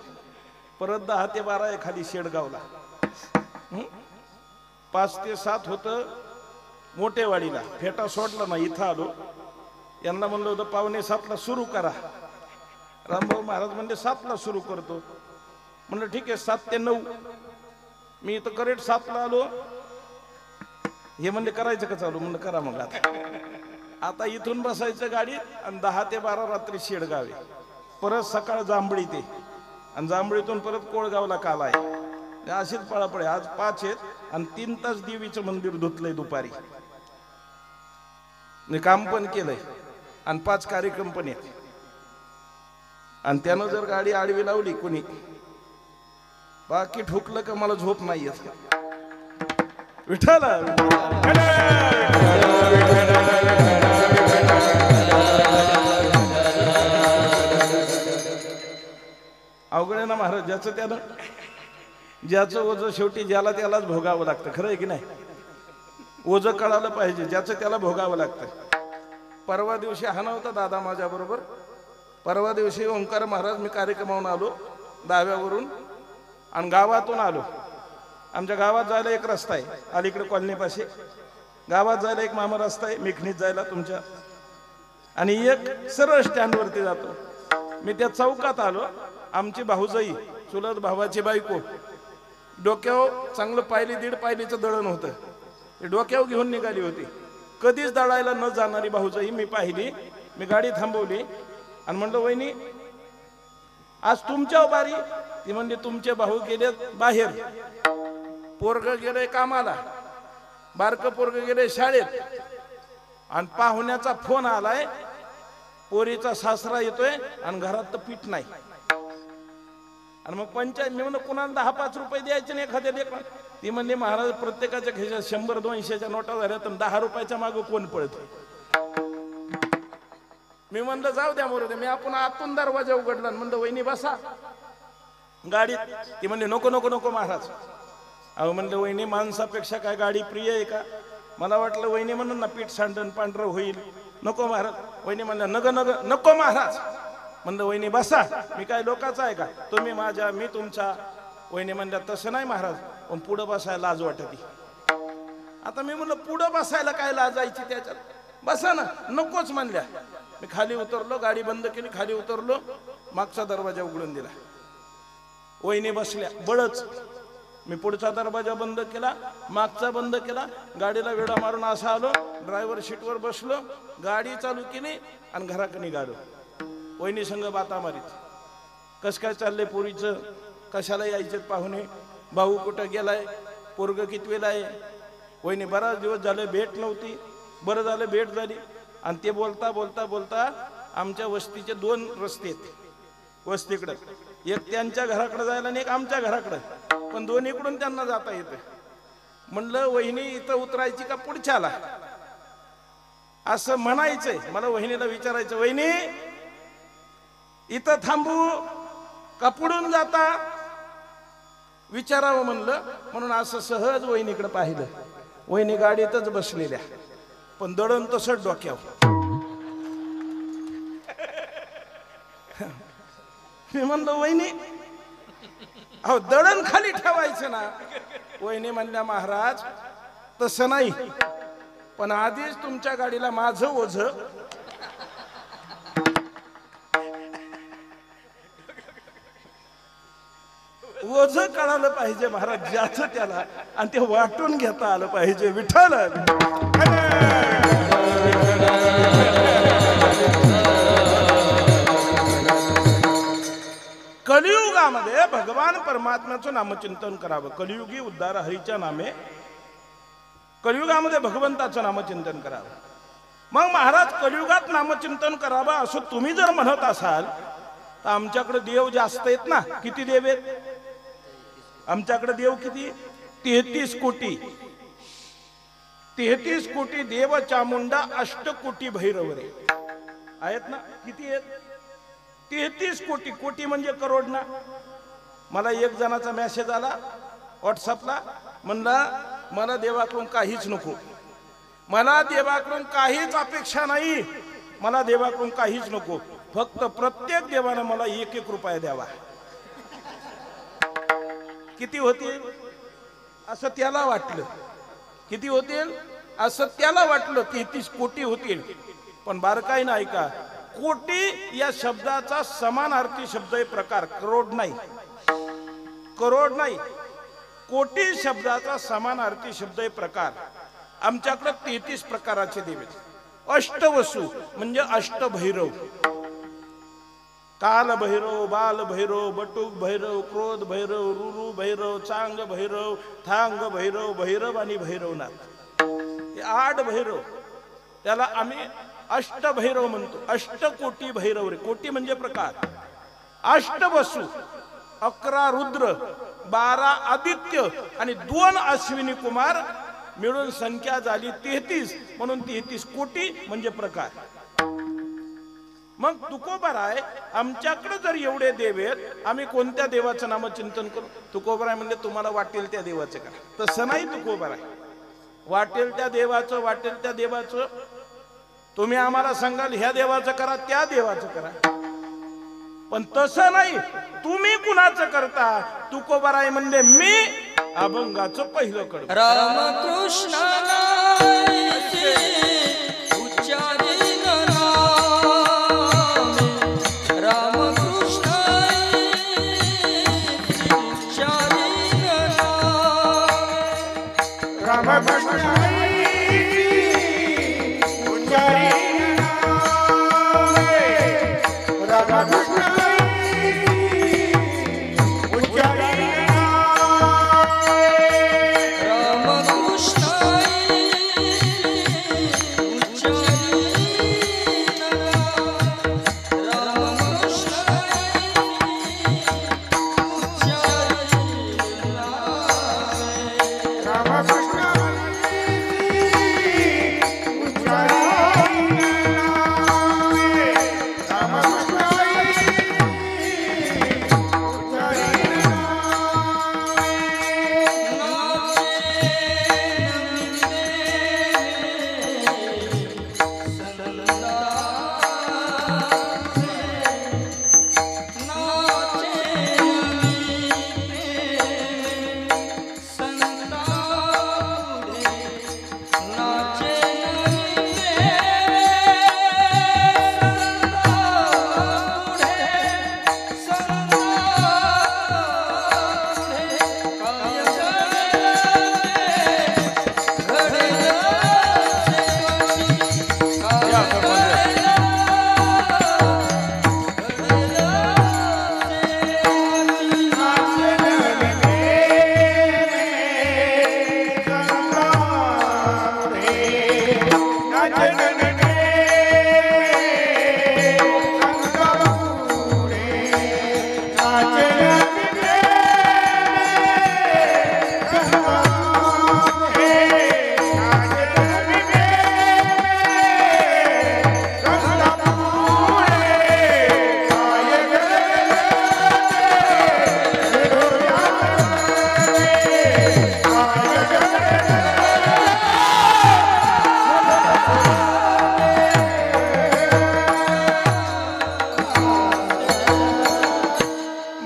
परत 10 ते 12 एखादी शेडगावला 5 ते 7 होतं मोठेवाडीला. फेटा सोडला ना इथं आलो. यांना म्हणलं होतं 6:45ला सुरू करा. रामभाऊ महाराज म्हणले 7ला सुरू करतो. म्हणलं ठीक आहे 7 ते 9. मी इथं करेक्ट 7ला आलो. हे म्हणले करायचं का चालू? म्हणलं करा. मग आता इथून बसायचं गाडीत आणि 10 ते 12 रात्री शेडगावे. परत सकाळ जांभळी ते आणि जांभळीतून परत कोळगावला काल आहे. अशीच पळापळे. आज 5 आहेत आणि 3 तास देवीचं मंदिर धुतलंय दुपारी. मी काम पण केलंय आणि 5 कार्यक्रम पण आहेत. आणि त्यानं जर गाडी आडवी लावली कोणी बाकी ठोकलं का मला झोप नाही येत. विठ्ठल अवघड आहे ना महाराज. ज्याचं त्यानं ज्याचं ओझं शेवटी ज्याला त्यालाच भोगावं लागतं. खरं आहे की नाही? ओझं कळालं पाहिजे. ज्याचं त्याला भोगावं लागतं. परवा दिवशी हा नव्हता दादा माझ्या बरोबर. परवा दिवशी ओंकार महाराज मी कार्यक्रमावरून आलो दाव्यावरून आणि गावातून आलो. आमच्या गावात जायला एक रस्ता आहे अलीकडे कॉलनीपाशी. गावात जायला एक मामा रस्ता आहे मिखणीत जायला तुमच्या. आणि एक सरळ स्टँडवरती जातो. मी त्या चौकात आलो. आमची भाऊजाई चुलत भावाची बायको डोक्यावर चांगलं पायली 1.5 पायलीचं दळण होतं. ते डोक्यावर घेऊन निघाली होती. कधीच दळायला न जाणारी भाऊजाई मी पाहिली. मी गाडी थांबवली आणि म्हणलं वहिनी आज तुमच्या बारी. ती म्हणली तुमचे भाऊ गेले बाहेर. पोरग गेले कामाला. बारकं पोरग गेले शाळेत. आणि पाहुण्याचा फोन आलाय पोरीचा सासरा येतोय आणि घरात तर पीठ नाही. आणि मग पंचायत मी म्हणलं कुणाला 10-5 रुपये द्यायचे नाही एखाद्या लेकरं. ती म्हणली महाराज प्रत्येकाच्या खिशात 100-200च्या नोटा झाल्या तर 10 रुपयाच्या मागं कोण पळत. मी म्हणलं जाऊ द्या मोरू द्या. मी आपण आतून दरवाजा उघडला म्हणलं वहिनी बसा गाडीत. ती म्हणली नको नको नको महाराज. अहो म्हणलं वहिनी माणसापेक्षा काय गाडी प्रिय आहे का? मला वाटलं वहिनी म्हणून ना पीठ सांडण पांढरं होईल. नको महाराज. वहिनी म्हणलं नग नग नको महाराज. म्हणलं वहिनी बसा. मी काय लोकाचा आहे का? तुम्ही माझ्या मी तुमचा. वहिनी म्हणल्या तसं नाही महाराज पण पुढं बसायला लाज वाटती. आता मी म्हणलं पुढं बसायला काय लाजायची त्याच्यात? बसा ना. नकोच म्हणल्या. मी खाली उतरलो. गाडी बंद केली. खाली उतरलो. मागचा दरवाजा उघडून दिला. वहिनी बसल्या बळच. मी पुढचा दरवाजा बंद केला. मागचा बंद केला. गाडीला वेडा मारून असा आलो. ड्रायव्हर सीटवर बसलो. गाडी चालू केली आणि घराकडे निघालो. वहिनी संग बाता मारीत. कस काय चाललंय पोरीचं? कशाला यायचे पाहुणे? भाऊ कुठं गेलाय? पोरग कितवीला आहे? वहिनी बराच दिवस झाले भेट नव्हती. बरं झालं भेट झाली. आणि ते बोलता बोलता बोलता आमच्या वस्तीचे 2 रस्ते आहेत वस्तीकडे. एक त्यांच्या घराकडे जायला आणि एक आमच्या घराकडे. पण दोन्हीकडून त्यांना जाता येतं. म्हणलं वहिनी इथं उतरायची का पुढच्याला असं म्हणायचंय. मला वहिनीला विचारायचं वहिनी इथं थांबू का पुढून जाता विचारावं म्हणलं. म्हणून असं सहज वहिनीकडे पाहिलं. वहिनी गाडीतच बसलेल्या पण दळण तसंच डोक्यावर. मी म्हणलं वहिनी अहो दळण खाली ठेवायचं ना. वहिनी म्हणल्या महाराज तसं नाही पण आधीच तुमच्या गाडीला माझं ओझं. ओझ कळालं पाहिजे महाराज ज्याचं त्याला, आणि ते वाटून घेता आलं पाहिजे. विठ्ठल कलियुगामध्ये भगवान परमात्म्याचं नामचिंतन करावं. कलियुगी उद्धार हरीच्या नामे, कलियुगामध्ये भगवंताचं नामचिंतन करावं. मग महाराज कलियुगात नामचिंतन करावं असं तुम्ही जर म्हणत असाल तर आमच्याकडे देव जास्त आहेत ना. किती देव आहेत आमच्याकडे? देव किती? 33 कोटी. 33 कोटी देव चामुंडा, 8 कोटी भैरवरे आहेत ना. किती आहेत? 33 कोटी. कोटी म्हणजे करोड ना. मला एक जणाचा मेसेज आला व्हॉट्सअपला, म्हणला मला देवाकडून काहीच नको, मला देवाकडून काहीच अपेक्षा नाही, मला देवाकडून काहीच नको, फक्त प्रत्येक देवानं मला 1-1 रुपया द्यावा. किती होतील असं त्याला वाटलं? किती होतील असं त्याला वाटलं? 33 कोटी होतील. पण बारकाई नाही का, कोटी या शब्दाचा समानार्थी शब्द आहे प्रकार, करोड नाही. करोड नाही, कोटी शब्दाचा समानार्थी शब्द आहे प्रकार. आमच्याकडे 33 प्रकाराचे देव आहेत. अष्टवसु म्हणजे अष्टभैरव. काल भैरव, बाल भैरव, बटुक भैरव, क्रोध भैरव, रुरु भैरव, चांग भैरव, थांग भैरव, भैरव आणि भैरवनाथ, हे 8 भैरव. त्याला आम्ही अष्टभैरव म्हणतो. 8 कोटी भैरव रे. कोटी म्हणजे प्रकार. अष्टवसु 11 रुद्र, 12 आदित्य आणि 2 अश्विनी कुमार मिळून संख्या झाली 33. म्हणून 33 कोटी म्हणजे प्रकार. मग तुकोबाराय आमच्याकडे जर एवढे देव आहेत, आम्ही कोणत्या देवाचं नामचिंतन करू? तुकोबाराय म्हणजे तुम्हाला वाटेल त्या देवाचं करा. तसं नाही तुकोबाराय. वाटेल त्या देवाचं, वाटेल त्या देवाचं. तुम्ही आम्हाला सांगाल ह्या देवाचं करा, त्या देवाचं करा, पण तसं नाही. तुम्ही कुणाचं करता? तुकोबाराय म्हणजे मी अभंगाचं पहिलं कडवं. रामकृष्ण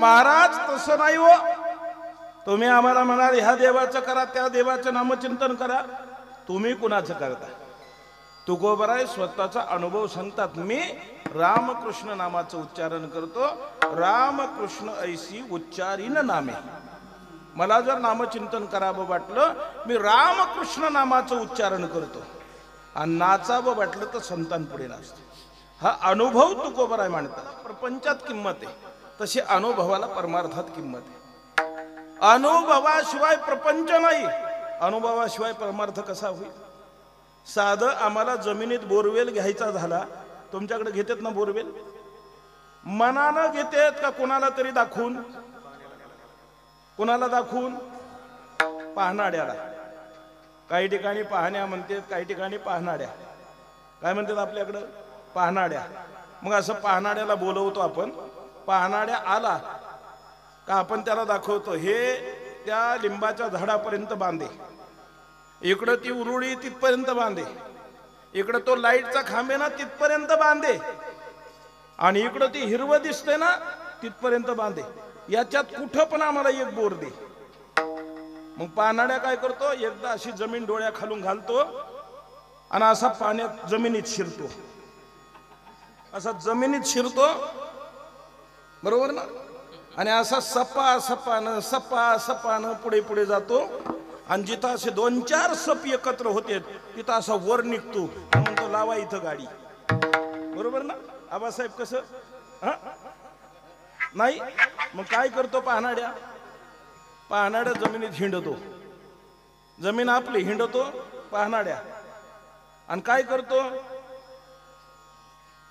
महाराज तसं नाही हो. तुम्ही आम्हाला म्हणाल ह्या देवाचं करा, त्या देवाचं नामचिंतन करा. तुम्ही कुणाचं करता? तुकोबराय स्वतःचा अनुभव सांगतात. मी रामकृष्ण नामाचं उच्चारण करतो. रामकृष्ण ऐसी उच्चारीन नामे. मला जर नामचिंतन करावं वाटलं, मी रामकृष्ण नामाचं उच्चारण करतो. आणि नाचावं वाटलं तर संतांपुढे नाचतो. हा अनुभव तुकोबराय मांडतात. प्रपंचात किंमत आहे तशी अनुभवाला परमार्थात किंमत आहे. अनुभवाशिवाय प्रपंच नाही. अनुभवाशिवाय परमार्थ कसा होईल? साधं आम्हाला जमिनीत बोरवेल घ्यायचा झाला, तुमच्याकडे घेतात ना बोरवेल? मनानं घेतात का कोणाला तरी दाखवून? कोणाला दाखवून? पाहणाड्याला. काही ठिकाणी पाहण्या म्हणतात, काही ठिकाणी पाहणाड्या. काय म्हणतात आपल्याकडं? पाहणाड्या. मग असं पाहणाड्याला बोलवतो आपण. पाहणाड्या आला का आपण त्याला दाखवतो, हे त्या लिंबाच्या झाडापर्यंत बांधे, इकडं ती उरुळी तिथपर्यंत बांधे, इकडं तो लाईटचा खांबे ना तिथपर्यंत बांधे, आणि इकडं ती हिरवं दिसते ना तिथपर्यंत बांधे. याच्यात कुठं पण आम्हाला एक बोर दे. मग पाहणाड्या काय करतो, एकदा अशी जमीन डोळ्या खालून घालतो आणि असा पाण्यात जमिनीत शिरतो. असा जमिनीत शिरतो, बरोबर ना? आणि असा सपा सपानं पुढे पुढे जातो. आणि जिथं असे 2-4 सप एकत्र होते तिथं असा वर निघतो. म्हणतो लावा इथं गाडी. बरोबर ना आबासाहेब? कसं नाही? मग काय करतो पाहणाड्या? पाहणाड्या जमिनीत हिंडतो. जमीन आपली हिंडतो पाहणाड्या. आणि काय करतो?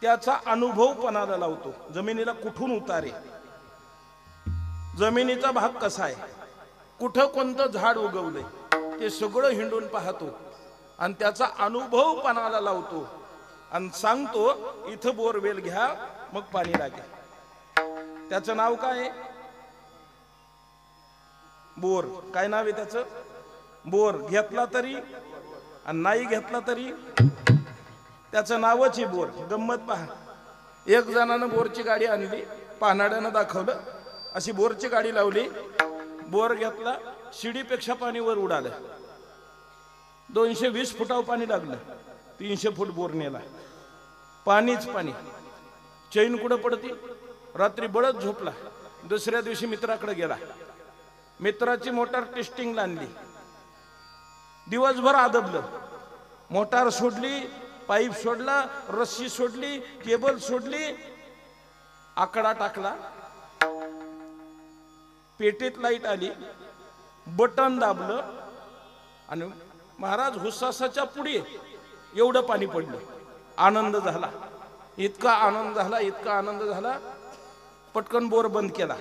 त्याचा अनुभव पणाला लावतो. जमिनीला कुठून उतारे, जमिनीचा भाग कसा आहे, कुठं कोणतं झाड उगवलंय, ते सगळं हिंडून पाहतो. आणि त्याचा अनुभव पणाला लावतो. आणि सांगतो इथं बोरवेल घ्या, मग पाणी लागेल. त्याचं नाव काय? बोर. काय नाव आहे त्याचं? बोर. घेतला तरी आणि नाही घेतला तरी त्याचं नावच आहे बोर. गंमत पहा. एक जणानं बोरची गाडी आणली, पाहणाड्यानं दाखवलं, अशी बोरची गाडी लावली, बोर घेतला, शिडीपेक्षा पाणी वर उडालं. 220 फुटावर पाणी लागलं. 300 फूट बोर नेला. पाणीच पाणी. चैन कुठं पडती? रात्री बळत झोपला. दुसऱ्या दिवशी मित्राकडे गेला. मित्राची मोटार टेस्टिंगला आणली. दिवसभर आदबलं. मोटार सोडली, पाईप सोडला, रस्सी सोडली, केबल सोडली, आकडा टाकला. पेटीत लाईट आली, बटन दाबलं आणि महाराज हुसासाच्या पुढे एवढं पाणी पडलं. आनंद झाला. इतका आनंद झाला, इतका आनंद झाला, पटकन बोर बंद केला.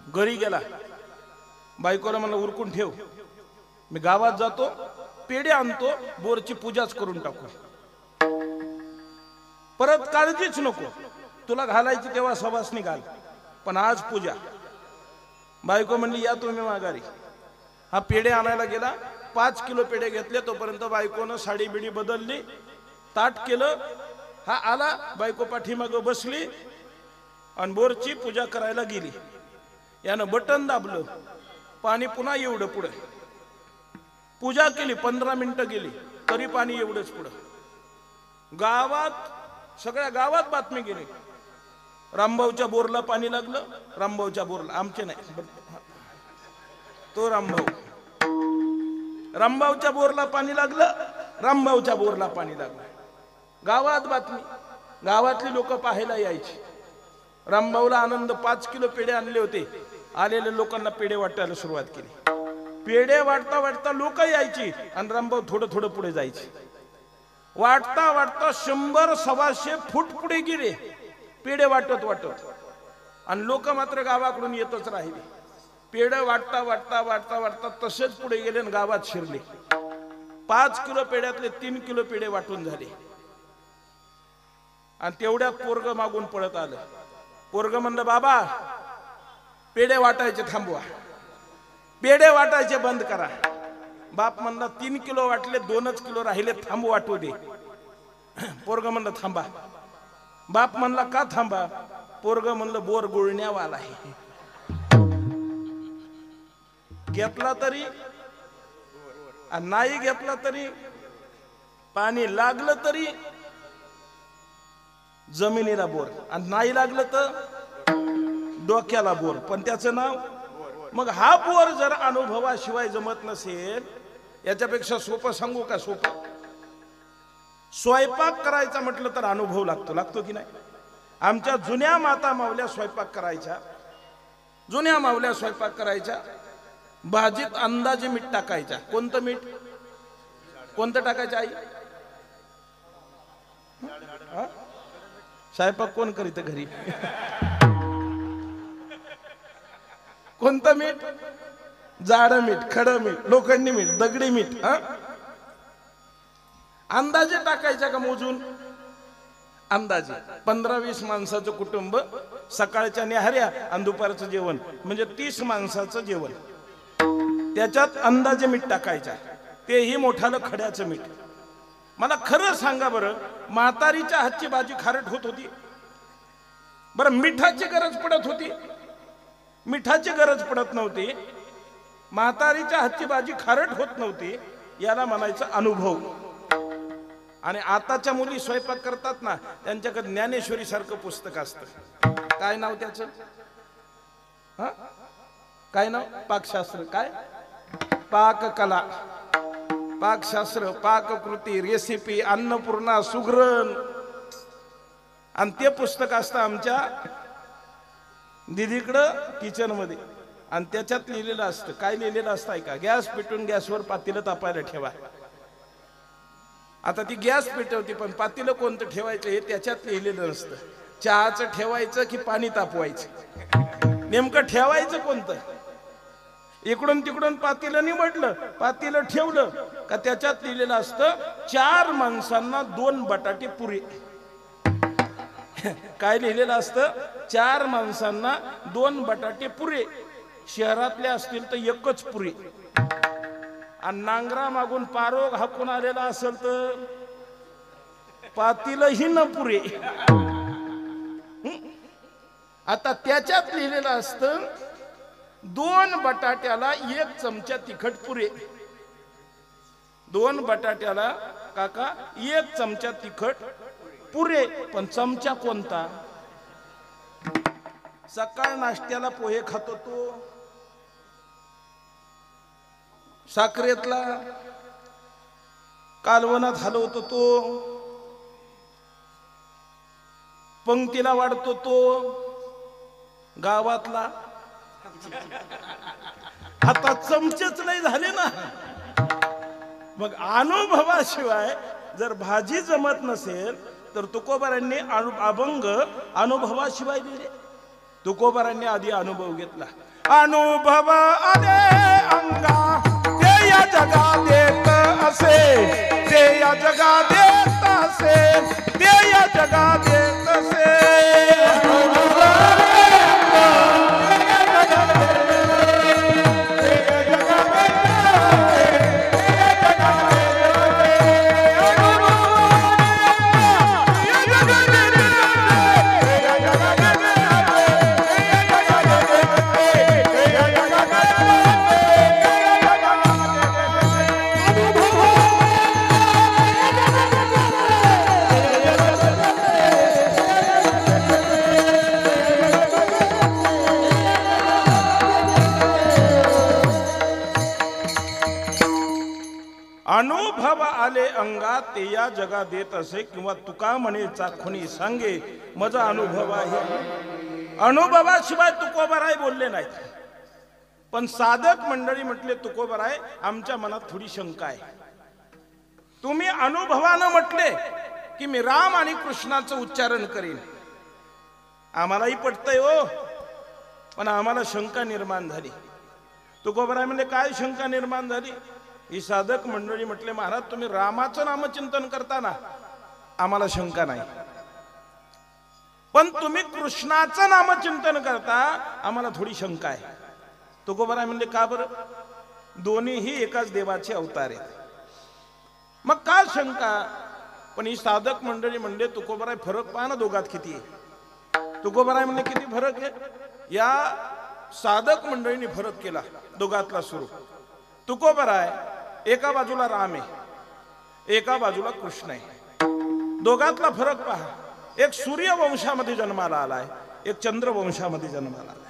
घरी गेला. बायकोला म्हणलं उरकून ठेव, मी गावात जातो, पेढे आणतो, बोरची पूजाच करून टाकू. परत काळजीच नको, तुला घालायची तेव्हा सवासनी घाल, पण आज पूजा. बायको म्हणली या तुम्ही माघारी. हा पेढे आणायला गेला. 5 किलो पेढे घेतले. तोपर्यंत बायकोनं साडी बिडी बदलली, ताट केलं. हा आला, बायको पाठीमागं बसली आणि बोरची पूजा करायला गेली. यानं बटन दाबलं, पाणी पुन्हा एवढं पुढे. पूजा केली, 15 मिनिटं गेली, तरी पाणी एवढंच पुढं. गावात, सगळ्या गावात बातमी गेली, रामभाऊच्या बोरला पाणी लागलं. रामभाऊच्या बोरला, आमचे नाही, तो रामभाऊ. रामभाऊच्या बोरला पाणी लागलं, रामभाऊच्या बोरला पाणी लागलं. गावात बातमी. गावातली लोक पाहायला यायची. रामभाऊला आनंद. 5 किलो पेढे आणले होते. आलेल्या लोकांना पेढे वाटायला सुरुवात केली. पेढे वाटता वाटता लोक यायची आणि रामभाऊ थोडं थोडं पुढे जायचे. वाटता वाटता 100-125 फूट पुढे गेले पेढे वाटत वाटत. आणि लोक मात्र गावाकडून येतच राहिले. पेढे वाटता वाटता वाटता वाटता तसेच पुढे गेले आणि गावात शिरले. 5 किलो पेढ्यातले 3 किलो पेढे वाटून झाले. आणि तेवढ्यात पोरग मागून पळत आलं. पोरग म्हणलं बाबा पेढे वाटायचे थांबवा, पेढे वाटायचे बंद करा. बाप म्हणला 3 किलो वाटले, 2च किलो राहिले, थांब वाटू दे. पोरग म्हणलं थांबा. बाप म्हणला का थांबा? पोरग म्हणलं बोर गुळण्यावाला आहे. घेतला तरी आणि नाही घेतला तरी पाणी लागलं तरी जमिनीला बोर, आणि नाही लागलं तर डोक्याला बोर, पण त्याचं नाव. मग हा बोर जर अनुभवाशिवाय जमत नसेल, याच्यापेक्षा सोपं सांगू का? सोपं स्वयंपाक करायचा म्हटलं तर अनुभव लागतो की नाही? आमच्या जुन्या माता मावल्या स्वयंपाक करायच्या, जुन्या मावल्या स्वयंपाक करायच्या. भाजीत अंदाजे मीठ टाकायच्या. कोणतं मीठ? कोणतं टाकायचं आई? स्वयंपाक कोण करीत घरी? कोणतं मीठ? जाडं मीठ, खडं मीठ, लोखंडी मीठ, दगडी मीठ. अंदाजे टाकायच्या का मोजून? अंदाजे. 15-20 माणसाचं कुटुंब, सकाळच्या न्याहाऱ्या आणि दुपारचं जेवण, म्हणजे 30 माणसाचं जेवण. त्याच्यात अंदाजे मीठ टाकायच्या, तेही मोठालं खड्याचं मीठ. मला खरं सांगा बरं, म्हातारीच्या हातची भाजी खारट होत होती? बरं, मिठाची गरज पडत होती? मिठाची गरज पडत नव्हती. म्हातारीच्या हातची भाजी खारट होत नव्हती. याला म्हणायचं अनुभव. आणि आताच्या मुली स्वयंपाक करतात ना, त्यांच्याकडे ज्ञानेश्वरी सारखं पुस्तक असतं. काय नाव त्याचं? काय नाव? पाकशास्त्र. काय? पाककला, पाकशास्त्र, पाककृती, रेसिपी, अन्नपूर्णा, सुगरण. आणि ते पुस्तक असतं आमच्या दीदीकडं किचन मध्ये. आणि त्याच्यात लिहिलेलं असतं. काय लिहिलेलं असतं ऐका? गॅस पेटून गॅसवर पातेलं तापायला ठेवा. आता ती गॅस पेटवती, पण पातेलं कोणतं ठेवायचं हे त्याच्यात लिहिलेलं नसतं. चहाचं ठेवायचं की पाणी तापवायचं? नेमकं ठेवायचं कोणतं? इकडून तिकडून पातेलं निवडलं, पातेलं ठेवलं का त्याच्यात लिहिलेलं असतं 4 माणसांना 2 बटाटे पुरे. काय लिहिलेलं असतं? 4 माणसांना 2 बटाटे पुरे. शहरातले असतील तर 1च पुरे. आणि नांगरा मागून पारोग हाकून आलेला असेल तर पातीलही न पुरे. आता त्याच्यात लिहिलेलं असतं 2 बटाट्याला 1 चमचा तिखट पुरे. 2 बटाट्याला काका 1 चमचा तिखट पुरे. पण चमचा कोणता? सकाळ नाश्त्याला पोहे खातो तो, साखरेतला, कालवनात हलवतो तो, पंक्तीला वाढतो तो, गावातला. आता चमचेच नाही झाले ना. मग अनुभवाशिवाय जर भाजी जमत नसेल तर तुकोबारांनी अभंग अनुभवाशिवाय दिले. तुकोबारांनी आधी अनुभव घेतला. अनुभव आले अंगा, ते या जगा देत असे, ते या जगा देत असे, ते या जगा देत असे. अनुभव आले अंगात, ते या जगा देत असे. किंवा तुका म्हणे चाखुनी सांगे, माझा अनुभव आहे. अनुभवाशिवाय तुकोबाराय बोलले नाहीत. पण साधक मंडळी म्हटले, तुकोबाराय आमच्या मनात थोडी शंका आहे. तुम्ही अनुभवानं म्हटले की मी राम आणि कृष्णाचं उच्चारण करीन, आम्हालाही पटतंय हो, पण आम्हाला शंका निर्माण झाली. तुकोबाराय म्हणजे काय शंका निर्माण झाली? ही साधक मंडळी म्हटले, महाराज तुम्ही रामाचं नामचिंतन करता ना, आम्हाला शंका नाही. पण तुम्ही कृष्णाचं नामचिंतन करता, आम्हाला थोडी शंका आहे. तुकोबाराय म्हणले, का बरं? दोन्हीही एकाच देवाचे अवतार आहेत. मग का शंका? पण ही साधक मंडळी म्हणले, तुकोबाराय फरक पहा ना दोघात किती आहे. तुकोबाराय म्हणले, किती फरक आहे? या साधक मंडळींनी फरक केला दोघातला सुरू. तुकोबाराय एका बाजूला राम आहे, एका बाजूला कृष्ण आहे. दोघातला फरक पहा. एक सूर्यवंशामध्ये जन्माला आलाय, एक चंद्रवंशामध्ये जन्माला आलाय.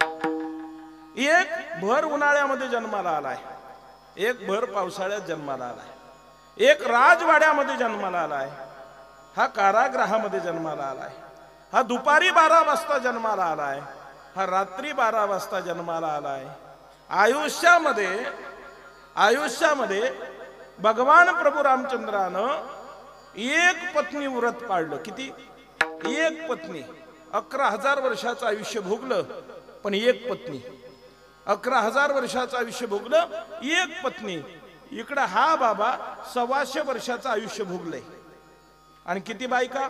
एक भर उन्हाळ्यामध्ये जन्माला आलाय, एक भर पावसाळ्यात जन्माला आलाय. एक राजवाड्यामध्ये जन्माला आलाय, हा कारागृहामध्ये जन्माला आलाय. हा दुपारी 12 वाजता जन्माला आलाय, हा रात्री 12 वाजता जन्माला आलाय. आयुष्यामध्ये भगवान प्रभू रामचंद्रानं एक पत्नी व्रत पाळलं. किती? एक पत्नी. 11,000 वर्षाचं आयुष्य भोगलं, पण एक पत्नी. 11,000 वर्षाचं आयुष्य भोगलं, एक पत्नी. इकडं हा बाबा 125 वर्षाचं आयुष्य भोगलंय. आणि किती बायका?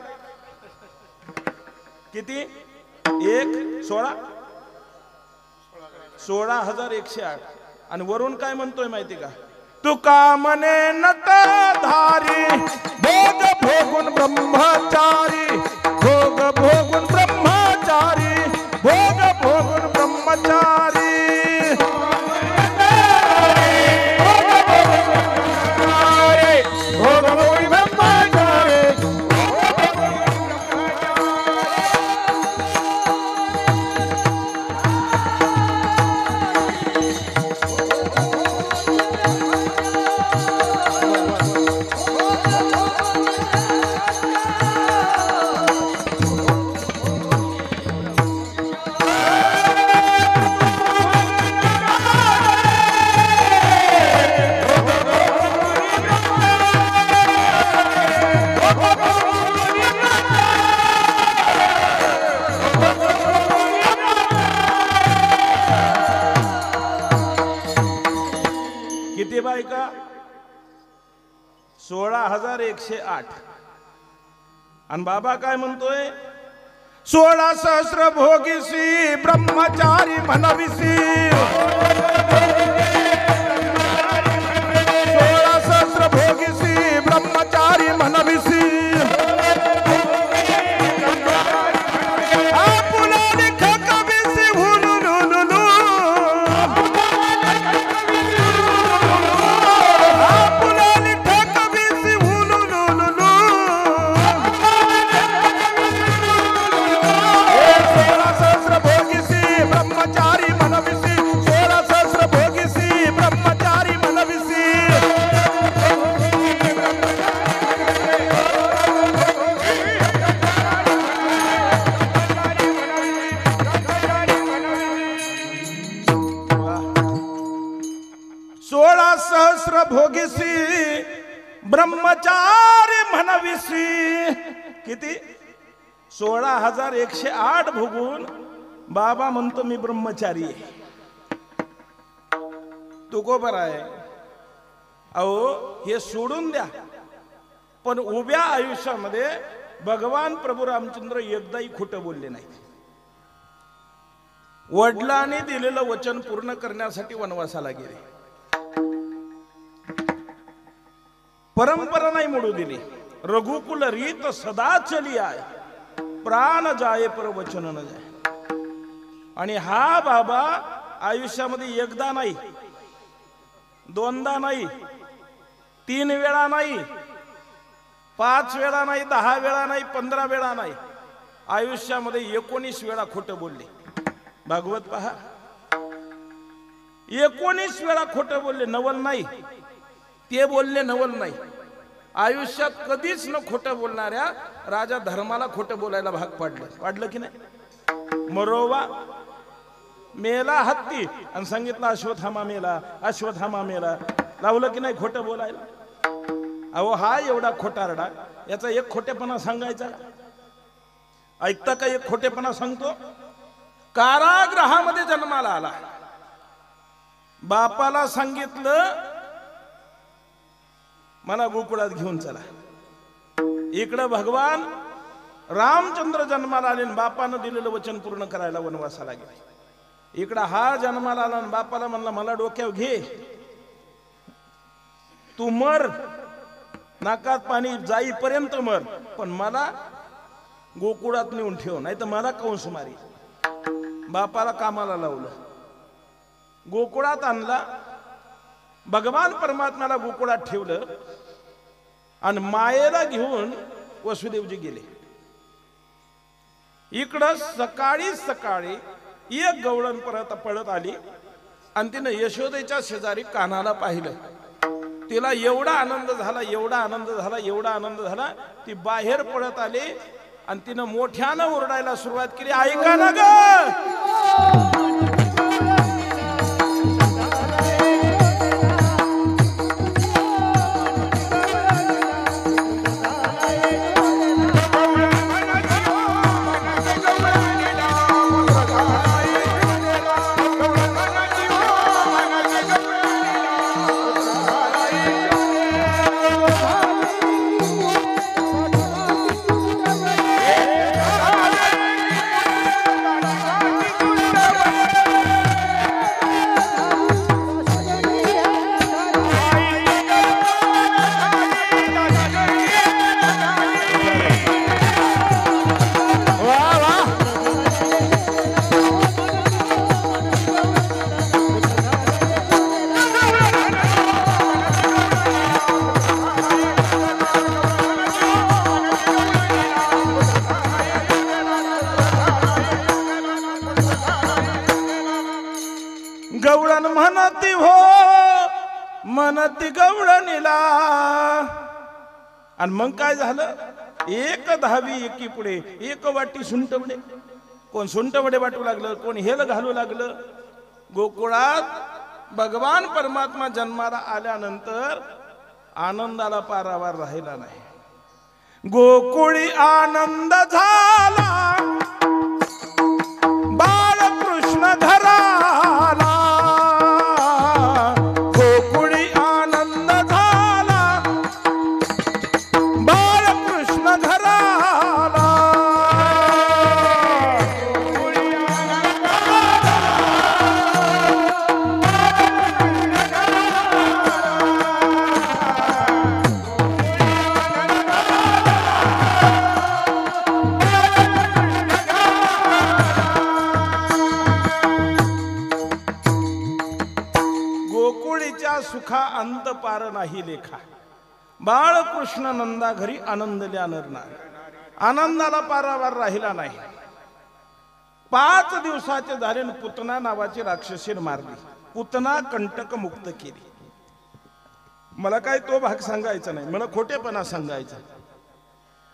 किती? 16,108. आणि वरून काय म्हणतोय माहिती का? तुका मने नटधारी भोग भोगुन ब्रह्मचारी, भोग भोगुन ब्रह्मचारी, भोग भोगुन ब्रह्मचारी. किती बायका? 16,108. आणि बाबा काय म्हणतोय? 16 सहस्र भोगीसी ब्रह्मचारी म्हणविसी, 16 सहस्र भोगीसी ब्रह्मचारी म्हणविसी. भोगीसी ब्रह्मचारी म्हणविसी. किती? 16,108 भोगून बाबा म्हणतो मी ब्रह्मचारी आहे. तू को बरा आहे? अहो हे सोडून द्या, पण उभ्या आयुष्यामध्ये भगवान प्रभू रामचंद्र एकदाही खोटं बोलले नाही. वडिलांनी दिलेलं वचन पूर्ण करण्यासाठी वनवासाला गेले. परंपरा नाही मोडू दिली. रघुकुल रीत सदा चली आहे, प्राण जाये पर वचन न जाय. आणि हा बाबा आयुष्यामध्ये एकदा नाही, दोनदा नाही, 3 वेळा नाही, 5 वेळा नाही, 10 वेळा नाही, 15 वेळा नाही, आयुष्यामध्ये 19 वेळा खोटं बोलले. भागवत पहा, 19 वेळा खोटं बोलले. नवल नाही ते बोलले, नवल नाही. आयुष्यात कधीच न खोटं बोलणाऱ्या राजा धर्माला खोटं बोलायला भाग पाडलं की नाही? मरोवा मेला हत्ती आणि सांगितलं अश्वत्थामा मेला, अश्वत्थामा मेला. लावलं की नाही खोटं बोलायला? अहो हा एवढा खोटारडा, याचा एक खोटेपणा सांगायचा? ऐकता का? एक खोटेपणा सांगतो. कारागृहामध्ये जन्माला आला, बापाला सांगितलं मला गोकुळात घेऊन चला. इकडं भगवान रामचंद्र जन्माला आले, बापानं दिलेलं वचन पूर्ण करायला वनवासाला गेले. इकडं हा जन्माला आला, बापाला म्हणला मला डोक्यावर घे, तू मर, नाकात पाणी जाईपर्यंत मर, पण मला गोकुळात नेऊन ठेव, नाही तर मला कंस मारी. बापाला कामाला लावलं, गोकुळात आणला, भगवान परमात्म्याला गोकुळात ठेवलं. आणि मायेला घेऊन वसुदेवजी गेले. इकडं सकाळी सकाळी एक गवळण परत पळत आली आणि तिनं यशोदेच्या शेजारी कान्हाला पाहिलं. तिला एवढा आनंद झाला, एवढा आनंद झाला, एवढा आनंद झाला, ती बाहेर पळत आली आणि तिनं मोठ्यानं ओरडायला सुरुवात केली, ऐका ना ग. गवळण म्हणती हो म्हणती गवळणीला. आणि मग काय झालं, एक धावी एकी पुढे एक वाटी सुंटवडे. कोण सुंटवडे वाटू लागलं, कोण हेल घालू लागलं. गोकुळात भगवान परमात्मा जन्माला आल्यानंतर आनंदाला पारावार राहिला नाही. गोकुळी आनंद झाला बाळकृष्ण घराला. गोकुळी आनंद झाला बाळकृष्ण घराला. गोकुळीच्या सुखा अंत पार नाही लेखा. बाळकृष्ण नंदा घरी आनंदल्या नरणार. आनंदाला पारावार राहिला नाही. 5 दिवसाचे झाले पुतना नावाची राक्षसीन मारली. पुतना कंटक मुक्त केली. मला काय तो भाग सांगायचा नाही, मला खोटेपणा सांगायचा.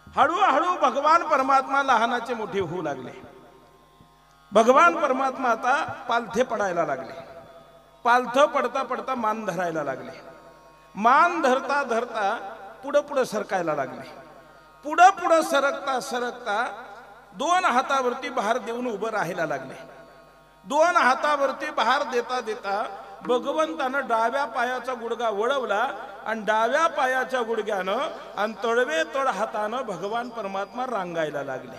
हळूहळू भगवान परमात्मा लहानाचे मोठे होऊ लागले. भगवान परमात्मा आता पालथे पडायला लागले. पालथ पडता पडता मान धरायला लागले. मान धरता धरता पुढं पुढं सरकायला लागले. पुढं पुढं सरकता सरकता 2 हातावरती भार देऊन उभं राहायला लागले. 2 हातावरती भार देता देता भगवंतानं डाव्या पायाचा गुडघा वळवला आणि डाव्या पायाच्या गुडघ्यानं आणि तळवे तळ हातानं भगवान परमात्मा रांगायला लागले.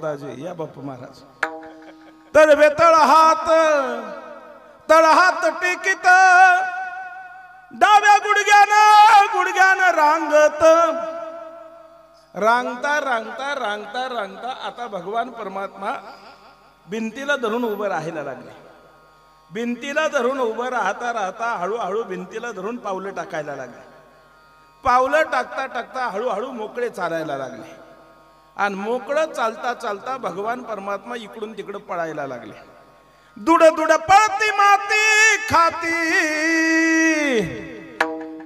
दादाजी या बाप्पा महाराज. तळवे तळहात टेकीत डाव्या गुडघ्यानं रांगत. रांगता रांगता रांगता रांगता आता भगवान परमात्मा भिंतीला धरून उभं राहायला लागले. भिंतीला धरून उभं राहता राहता हळूहळू भिंतीला धरून पावलं टाकायला लागले. पावलं टाकता टाकता हळूहळू मोकळे चालायला लागले. आणि मोकळं चालता चालता भगवान परमात्मा इकडून तिकडं पळायला लागले. दुड दुड पळती माती खाती,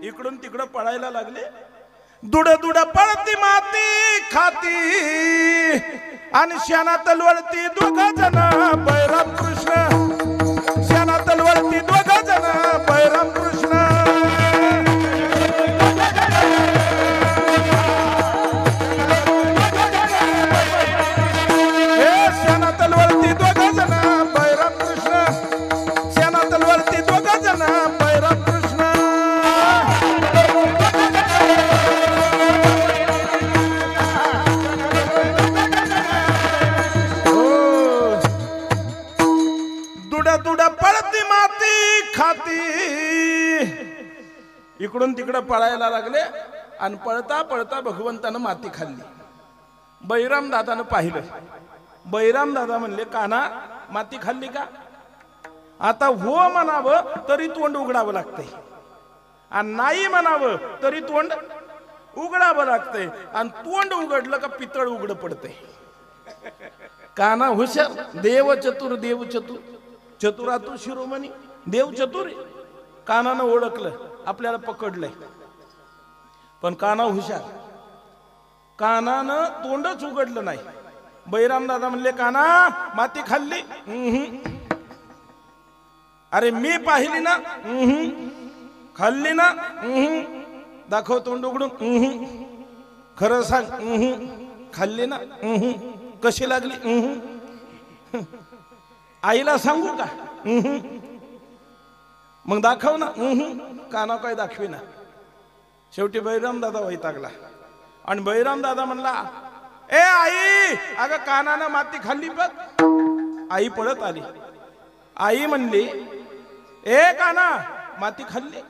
इकडून तिकडं पळायला लागले. दुड दुड पळती माती खाती आणि शाना तलवरती दोघ जण बैराम कृष्ण, शाना तलवरती दोघ जण बैराम कृष्ण. शाना तलवरती दोघ जण बैराम कृष्ण, शाना तलवरती दोघ जण बैराम कृष्ण. पळती माती खाती, इकडून तिकडं पळायला लागले. आणि पळता पळता भगवंतानं माती खाल्ली. बैराम दादानं पाहिलं. बैराम दादा म्हणले, कान्हा माती खाल्ली का? आता हो म्हणावं तरी तोंड उघडावं लागतंय, आणि नाही म्हणावं तरी तोंड उघडावं लागतंय. आणि तोंड उघडलं का पितळ उघड पडतंय. कान्हा हुशार, देव चतुर, देव चतुर, चतुरातू शिरोमणी, देव चतुर. कानानं ओळखलं, आपल्याला पकडलंय. पण कान्हा हुशार, कानानं तोंडच उघडलं नाही. बैराम दादा म्हणले, कान्हा माती खाल्ली? अरे मी पाहिली ना. खाल्ली ना? दाखव तोंड उघडून. खरं सांग, खाल्ली ना? कशी लागली? आईला सांगू का? मग दाखव ना. कान्हा काय दाखवी ना. शेवटी बैराम दादा वैतागला. आणि बैराम दादा म्हणला, ए आई, अगं कान्हानं माती खाल्ली बघ. आई पळत आली. आई म्हणली, ए कान्हा माती खाल्ली?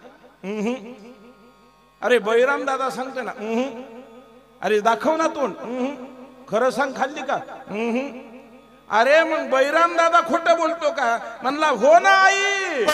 अरे बैराम दादा सांगते ना. अरे दाखव ना तोंड. खरं सांग, खाल्ली का? अरे मग बैराम दादा खोटं बोलतो का? म्हणला, हो ना आई.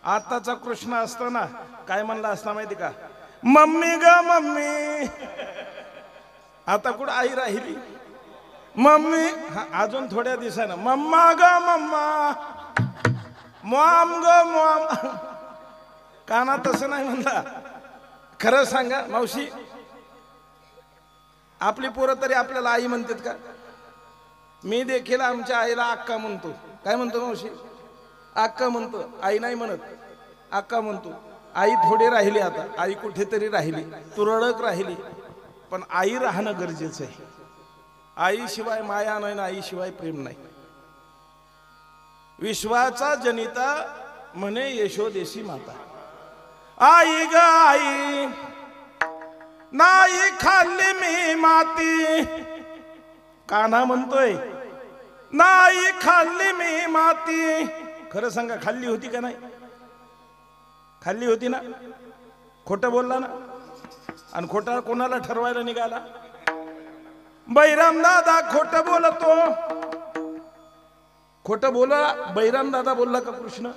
आताचा कृष्ण असताना काय म्हणला असता माहिती का? मम्मी ग मम्मी. आता कुठं आई राहिली? मम्मी. अजून थोड्या दिवसानं मम्मा ग मम्मा, मॉम ग मॉम. कान्हा तसं नाही म्हणला. खरं सांगा मावशी, आपली पोरं तरी आपल्याला आई म्हणतात का? मी देखील आमच्या आईला अक्का म्हणतो. काय म्हणतो मावशी? अक्का म्हणतो. आई नाही म्हणत, अक्का म्हणतो. आई थोडी राहिली, आता आई कुठेतरी राहिली, तुरळक राहिली, पण आई राहणं गरजेचं आहे. आईशिवाय माया नाही, आईशिवाय प्रेम नाही. विश्वाचा जनिता म्हणे यशोदेशी माता. आई ग आई, नाही खाल्ली मी माती. कान्हा म्हणतोय, नाही खाल्ली मी माती. खरं सांगा, खाल्ली होती का नाही? खाल्ली होती ना? खोटं बोलला ना? आणि खोटा कोणाला ठरवायला निघाला? बैराम दादा खोटं बोलतो. खोटं बोला बैराम दादा बोलला का कृष्ण?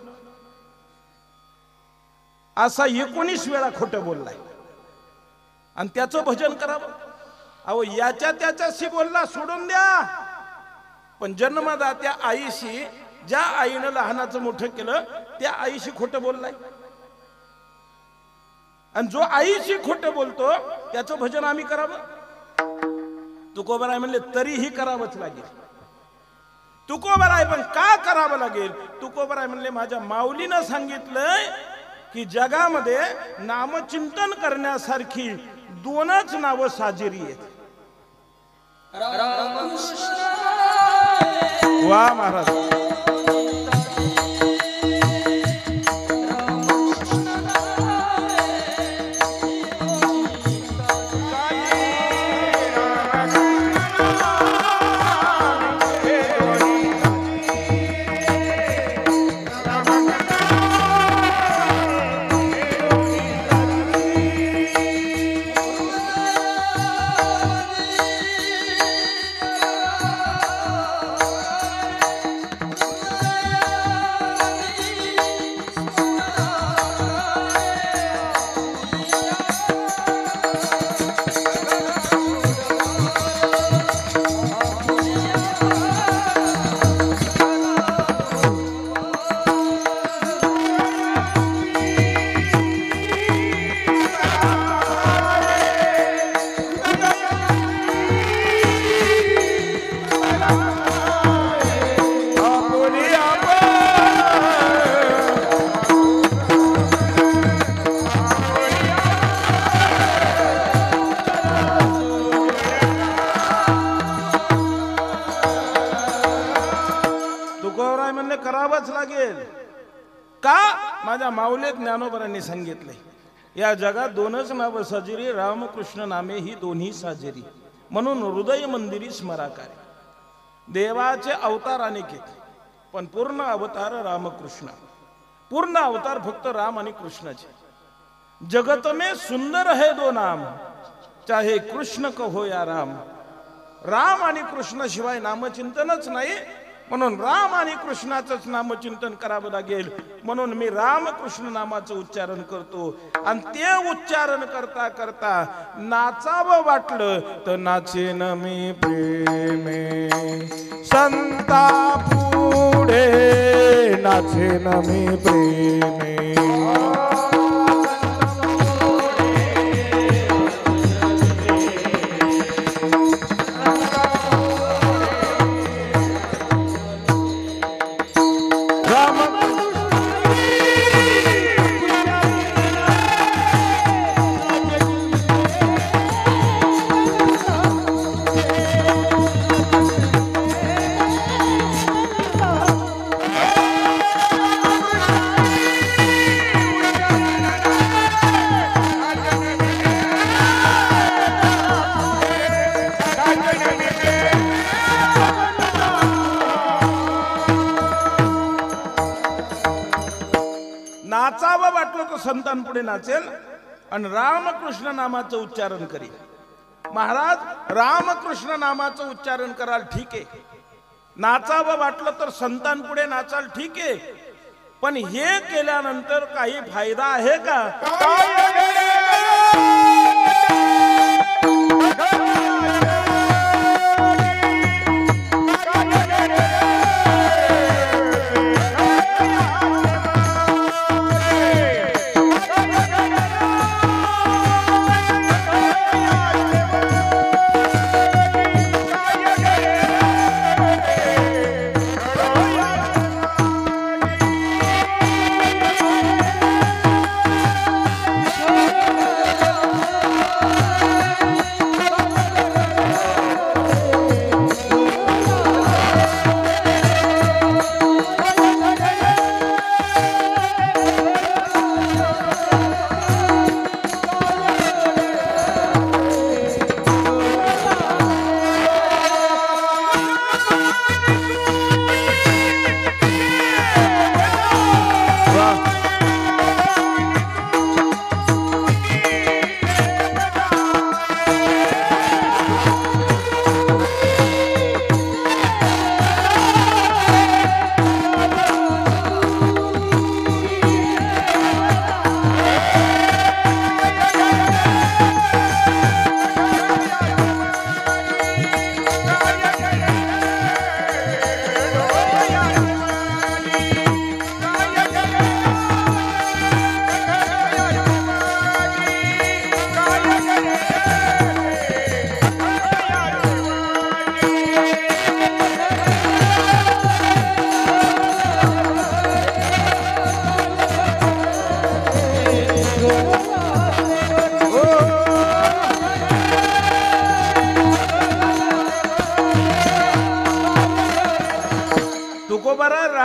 असा 19 वेळा खोटं बोललाय. आणि त्याचं भजन करावं? अहो, याच्या त्याच्याशी बोलला सोडून द्या. पण जन्मदात्या आईशी, ज्या आईनं लहानाचं मोठं केलं, त्या आईशी खोटं बोललाय. आणि जो आईशी खोटं बोलतो त्याचं भजन आम्ही करावं? तुकोबाराय म्हणले तरीही करावंच लागेल. तुकोबाराय पण का करावं लागेल? तुकोबाराय म्हणले माझ्या माऊलीनं सांगितलंय की जगामध्ये नामचिंतन करण्यासारखी दोनच नावं साजेरी आहेत. वा महाराज. करावंच लागेल. का? माझ्या माऊली ज्ञानोबरांनी सांगितले या जगात दोनच नाव साजेरी, रामकृष्ण नामे ही दोन्ही साजेरी. म्हणून हृदय मंदिरी स्मराकारी. देवाचे अवतार अनेक आहेत पण पूर्ण अवतार रामकृष्ण. पूर्ण अवतार फक्त राम आणि कृष्णाचे. जगत में सुंदर है दो नाम, चाहे कृष्ण कहो या राम. राम आणि कृष्ण शिवाय नामचिंतनच नाही. म्हणून राम आणि कृष्णाचंच नामचिंतन करावं लागेल. म्हणून मी रामकृष्ण नामाचं उच्चारण करतो आणि ते उच्चारण करता करता नाचावं वाटलं तर नाचेन मी प्रेमे संता पुढे, नाचेन मी प्रेमे. नाचावं वाटलं तर संतांपुढे नाचेल आणि रामकृष्ण नामाचं उच्चारण करेल. महाराज रामकृष्ण नामाचं उच्चारण कराल ठीक आहे, नाचावं वाटलं तर संतांपुढे नाचाल ठीक आहे, पण हे केल्यानंतर काही फायदा आहे का?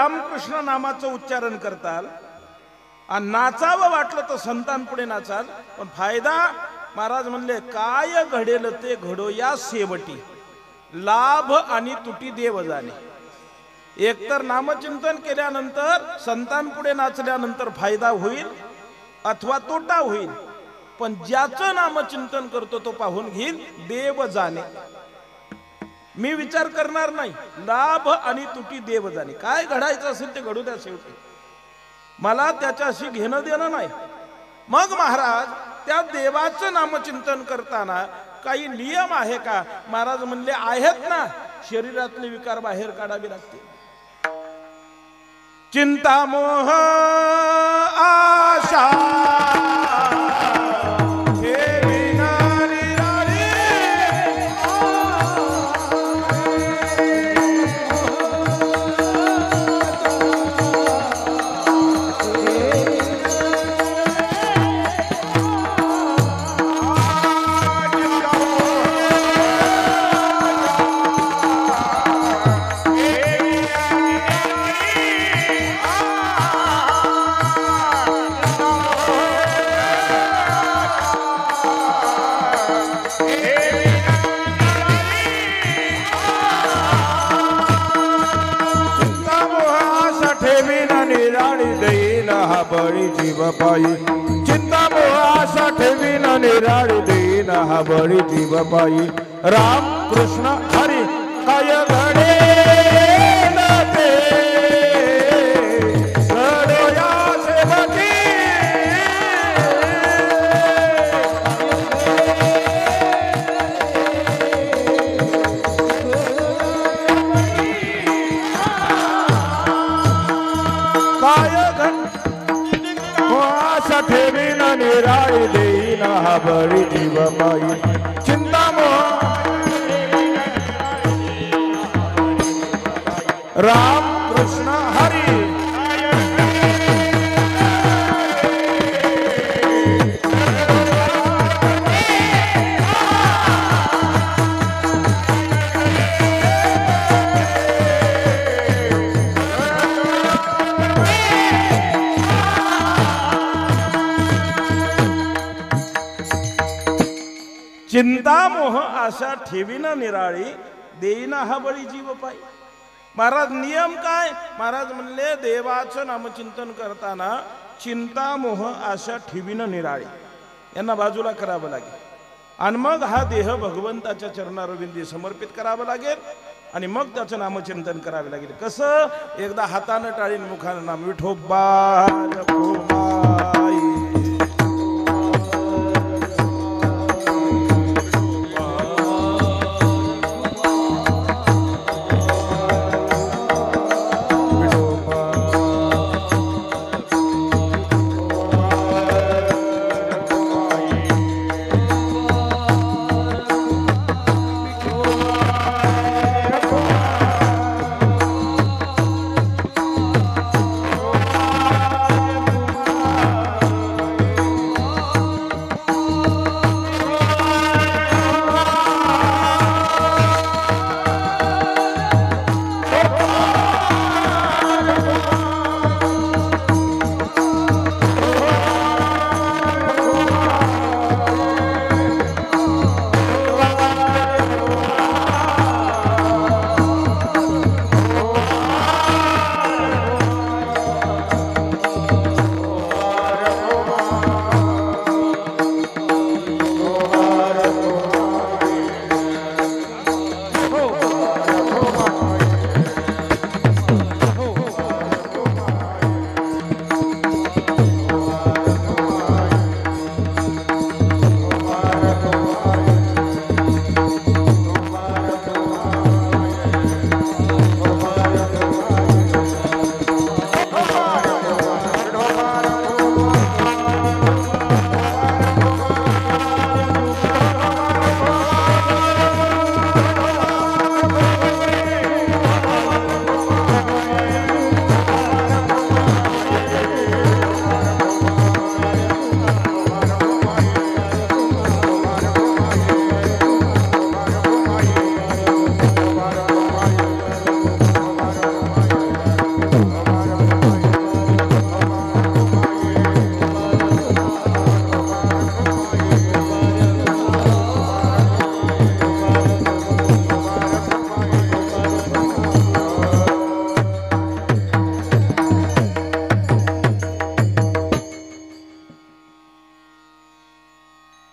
रामकृष्ण नामाचं उच्चारण करताल आणि नाचावं वाटलं तर संतांपुढे नाचाल, पण फायदा महाराज म्हणले काय घडेल ते घडो या शेवटी, लाभ आणि तुटी देव जाणे. एकतर नामचिंतन केल्यानंतर संतांपुढे नाचल्यानंतर फायदा होईल अथवा तोटा होईल, पण ज्याचं नामचिंतन करतो तो पाहून घेईल देव जाणे. मी विचार करणार नाही, लाभ आणि तुटी देव जाणे. काय घडायचं असेल ते घडू द्या, शेवटी मला त्याच्याशी घेणं देणं नाही. मग महाराज त्या देवाचं नामचिंतन करताना काही नियम आहे का? महाराज म्हणले आहेत ना, शरीरातले विकार बाहेर काढावे लागतील. चिंता मोह आशा बळी जीव पायी. चिंता मोह आशा ठेवीन निराळी देईन हा बळी जीव पायी. राम कृष्ण हरी काय घडे ते घडो या सेवकी. ठेवीन निराळी देईन हा बळी जीव पायी. चिंता मोह राम कृष्ण हरी चिंता मोह आशा ठेवीन निराळी देईना हा बळी जीव पायी. महाराज नियम काय? महाराज म्हणले देवाचं नामचिंतन करताना चिंता मोह आशा ठेवीन निराळी यांना बाजूला करावं लागेल, आणि मग हा देह भगवंताच्या चरणारविंदी समर्पित करावं लागेल, आणि मग त्याचं नामचिंतन करावे लागेल. कसं? एकदा हातानं टाळीन मुखानं नाम विठोबा रखुमाई.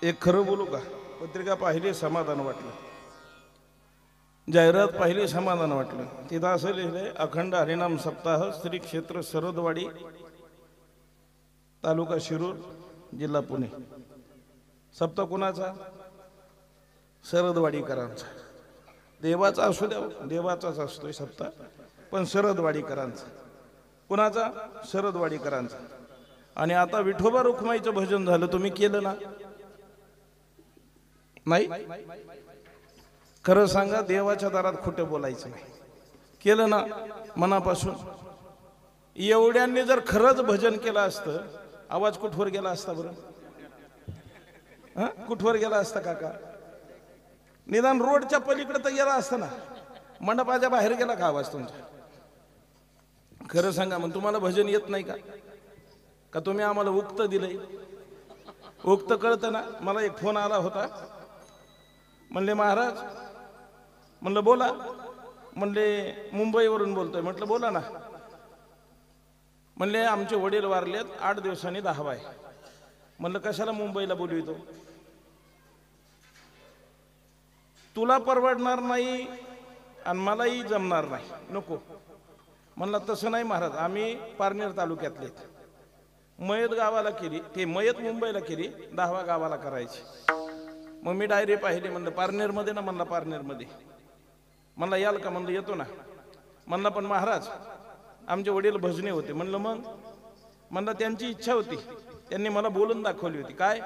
एक खरं बोलू का? पत्रिका पाहिली समाधान वाटलं, जाहिरात पाहिली समाधान वाटलं. तिथं असं लिहिलंय, अखंड हरिनाम सप्ताह श्री क्षेत्र सरदवाडी, तालुका शिरूर, जिल्हा पुणे. सप्ताह कुणाचा? सरदवाडीकरांचा. देवाचा असू द्या, देवाचाच असतोय सप्ताह, पण सरदवाडीकरांचा. कुणाचा? सरदवाडीकरांचा. आणि आता विठोबा रुक्माईचं भजन झालं, तुम्ही केलं ना? नाही. खरं सांगा, देवाच्या दारात खोटं बोलायचं नाही. केलं ना मनापासून? एवढ्यांनी जर खरंच भजन केलं असतं, आवाज कुठवर गेला असता बरं? कुठवर गेला असता काका? निदान रोडच्या पलीकडे तर गेला असता ना. मंडपाच्या बाहेर गेला का आवाज तुमचा? खरं सांगा, मग तुम्हाला भजन येत नाही का? का तुम्ही आम्हाला उक्त दिलंय? उक्त कळतं ना. मला एक फोन आला होता, म्हणले महाराज, म्हणलं बोला, म्हणले मुंबईवरून बोलतोय. म्हटलं बोला ना. म्हणले आमचे वडील वारलेत, 8 दिवसांनी 10 आहे. म्हणलं कशाला मुंबईला बोलवितो? तुला परवडणार नाही आणि मलाही जमणार नाही, नको. म्हणलं तसं नाही महाराज, आम्ही पारनेर तालुक्यातले, मयत गावाला केली, ते मयत मुंबईला केली, 10वा गावाला करायची. मग मी डायरी पाहिली, म्हणलं पारनेरमध्ये ना? म्हणला पारनेरमध्ये. म्हणला याल का? म्हणलं येतो ना. म्हणला पण महाराज आमचे वडील भजने होते. म्हणलं मग? म्हणलं त्यांची इच्छा होती, त्यांनी मला बोलून दाखवली होती. काय?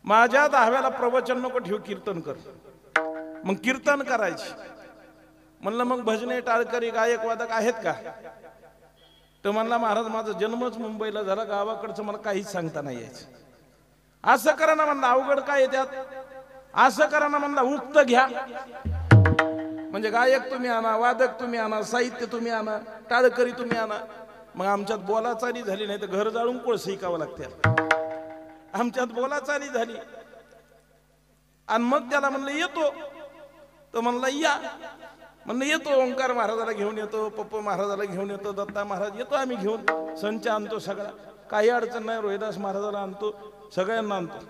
माझ्या 10व्याला प्रवचन नको ठेवू, कीर्तन कर. मग कीर्तन करायची. म्हणलं मग भजने, टाळकरी, गायक, वादक आहेत का? तर म्हणला महाराज माझा जन्मच मुंबईला झाला, गावाकडचं मला काहीच सांगता नाही यायचं. असं करा ना म्हणलं, अवघड काय आहे त्यात? असं करा ना म्हणलं, उक्त घ्या. म्हणजे गायक तुम्ही आणा, वादक तुम्ही आणा, साहित्य तुम्ही आणा, टाळकरी तुम्ही आणा. मग आमच्यात बोलाचाली झाली, नाही तर घर जाळून कोळस शिकावं लागते. आमच्यात बोलाचाली झाली. आणि मग त्याला म्हणलं येतो, तो म्हणला या. म्हणलं येतो, ओंकार महाराजाला घेऊन येतो, पप्पू महाराजाला घेऊन येतो, दत्ता महाराज येतो आम्ही घेऊन. संच आणतो सगळा, काही अडचण नाही. रोहिदास महाराजाला आणतो, सगळ्यांना आणतो.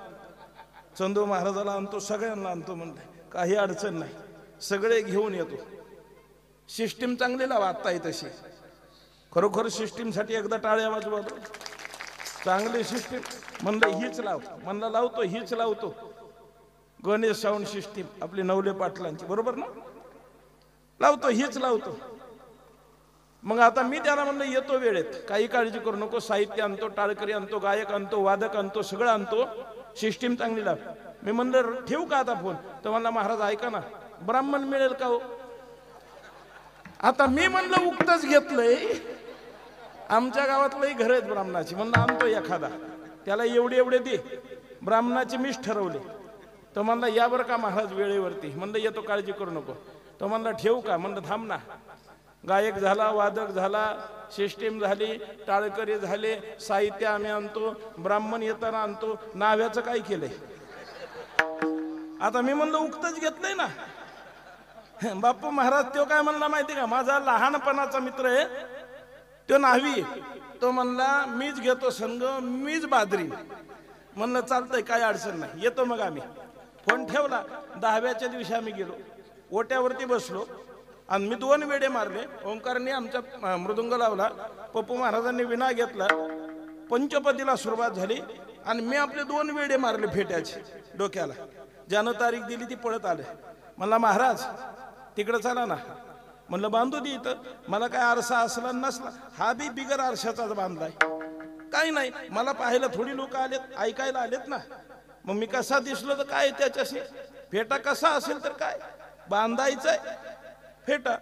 चंदू महाराजाला आणतो, सगळ्यांना आणतो. म्हणलं काही अडचण नाही, सगळे घेऊन येतो. सिस्टीम चांगली लावा, आत्ता आहे तशी. खरोखर सिस्टीमसाठी एकदा टाळ्या वाजवा. चांगली सिस्टीम. म्हणलं हीच लाव. म्हणलं लावतो, हीच लावतो. गणेश साऊंड सिस्टीम आपली नवले पाटलांची, बरोबर ना? लावतो, हीच लावतो. मग आता मी त्याला म्हणलं येतो वेळेत, काही काळजी करू नको. साहित्य आणतो, टाळकरी आणतो, गायक आणतो, वादक आणतो, सगळं आणतो. सिस्टीम चांगली लाव. मी म्हणलं ठेवू का आता फोन? तर म्हणला महाराज ऐका ना, ब्राह्मण मिळेल का हो? आता मी म्हणलं उक्तच घेतलंय, आमच्या गावातलंही घर आहेत ब्राह्मणाची. म्हणलं आणतो एखादा, त्याला एवढे एवढे दे. ब्राह्मणाचे मीच ठरवले. तो म्हणला या बरं का महाराज वेळेवरती. म्हणलं येतो, काळजी करू नको. तो म्हणला ठेवू का? म्हणलं थांब ना. गायक झाला, वादक झाला, सिस्टीम झाली, टाळकरी झाले, साहित्य आम्ही आणतो, ब्राह्मण येताना आणतो. नाव्याचं काय केलंय? आता मी म्हणलं उक्तच घेतलंय ना. बापू महाराज तो काय म्हणला माहिती का? माझा लहानपणाचा मित्र आहे, तो न्हावी. तो म्हणला मीच घेतो संघ, मीच बाजरी. म्हणलं चालतंय, काय अडचण नाही, येतो. मग आम्ही फोन ठेवला. 10व्याच्या दिवशी आम्ही गेलो, ओट्यावरती बसलो आणि मी 2 वेडे मारले. ओंकारने आमचा मृदुंग लावला, पप्पू महाराजांनी विना घेतला, पंचपदीला सुरुवात झाली आणि मी आपले 2 वेडे मारले फेट्याचे डोक्याला. ज्यानं तारीख दिली ती पळत आले. म्हणला महाराज तिकडं चला ना. म्हणलं बांधू दे इथं. मला काय आरसा असला नसला, हा बी बिगर आरशाचाच बांधलाय. काही नाही, मला पाहायला थोडी लोक आलेत, ऐकायला आलेत ना. मग मी कसा दिसलो तर काय त्याच्याशी? फेटा कसा असेल तर काय, बांधायचंय फेटा,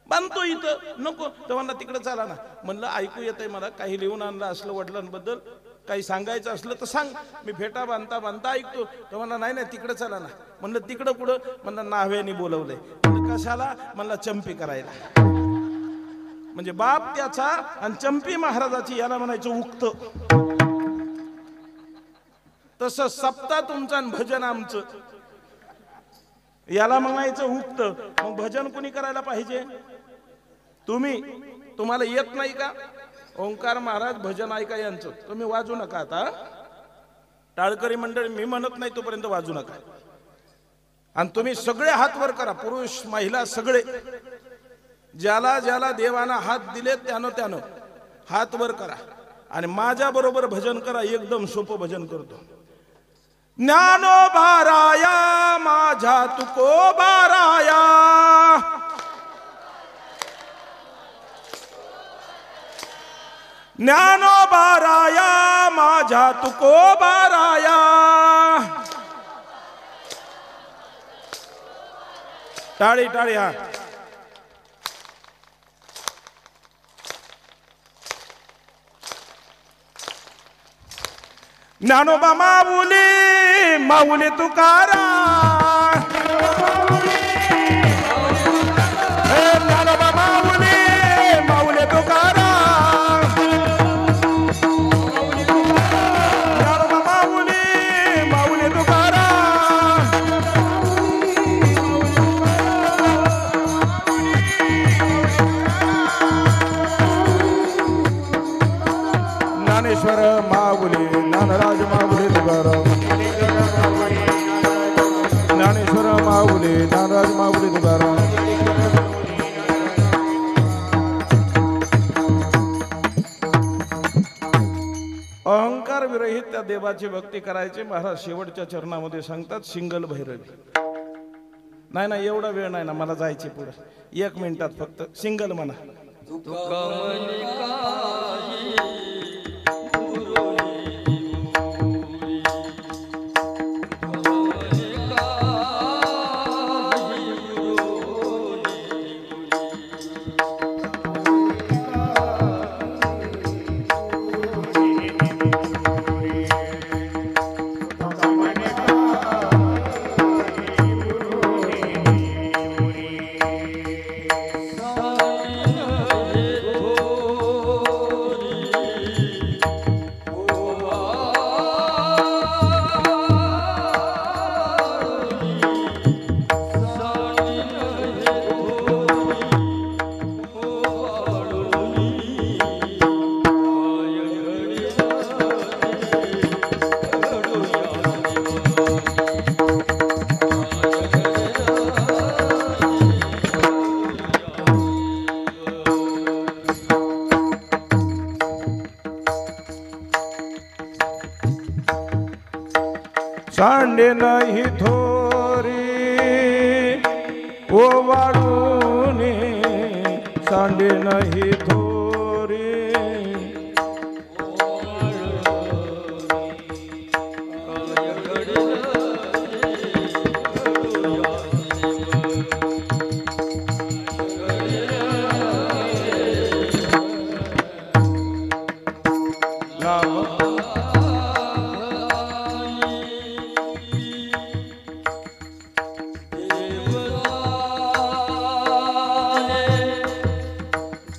बांधतो इथं. नको तर म्हणला तिकडे चला ना. म्हणलं ऐकू येतंय मला, काही लिहून आणलं असलं वडिलांबद्दल, काही सांगायचं असलं तर सांग. मी फेटा बांधता बांधता ऐकतो. तर म्हणला नाही नाही तिकडे चला ना. म्हणलं तिकडं कुठं? म्हणलं नाव्याने बोलवलंय. म्हणलं कशाला? म्हणला चंपी करायला. म्हणजे बाप त्याचा आणि चंपी महाराजाची, याला म्हणायचं उक्त. तसं सप्ताह तुमचं आणि भजन आमचं, याला म्हणायचं उक्त. मग भजन कोणी करायला पाहिजे? तुम्ही. तुम्हाला येत नाही का? ओंकार महाराज भजन ऐका यांचं. तुम्ही वाजू नका आता. टाळकरी मंडळी, मी म्हणत नाही तोपर्यंत वाजू नका. आणि तुम्ही सगळे हात वर करा, पुरुष महिला सगळे. ज्याला ज्याला देवाना हात दिले त्यानं हात वर करा आणि माझ्या बरोबर भजन करा. एकदम सोपं भजन करतो. ज्ञानोबाराया माझ्या तुकोबाराया, ज्ञानोबाराया माझ्या तुकोबाराया. टाळी टाळी. हा, ज्ञानोबा माऊली माऊली तुकाराम, ज्ञानोबा माऊली माऊली तुकाराम, ज्ञानोबा माऊली माऊली तुकाराम. ज्ञानेश्वर माऊली ज्ञानराज माऊली तुकाराम, ज्ञानेश्वर माऊली ज्ञानराज माऊली तुकाराम. अहंकार विरहित त्या देवाची भक्ती करायची. महाराज शेवटच्या चरणामध्ये सांगतात सिंगल भैरवी. नाही एवढा वेळ नाही ना, मला जायचे पुढे. 1 मिनिटात फक्त सिंगल म्हणा. सांडे नाही थोरी ओवाळूनी, सांडे नाही थोरी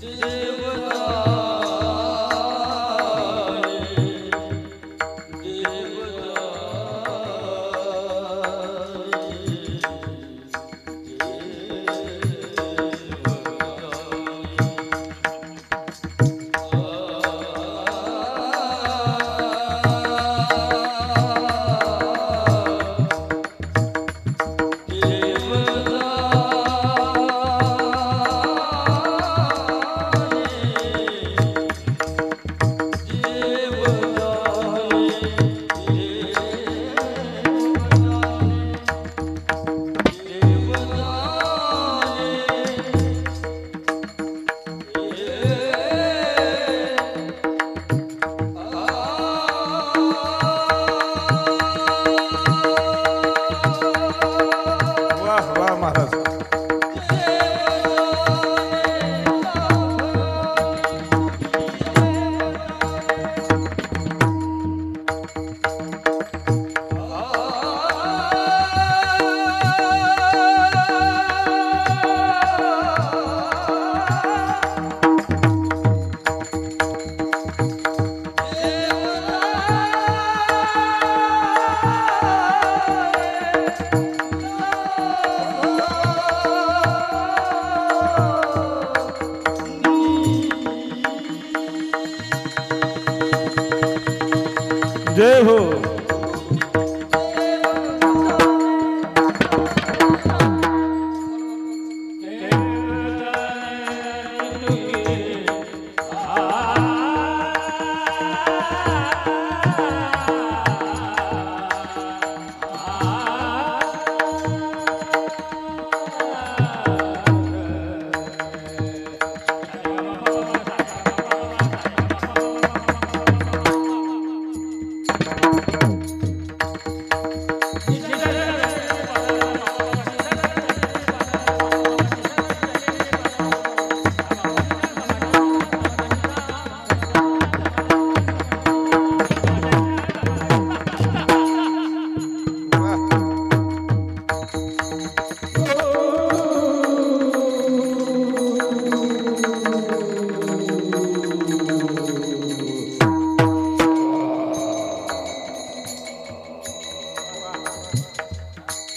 देव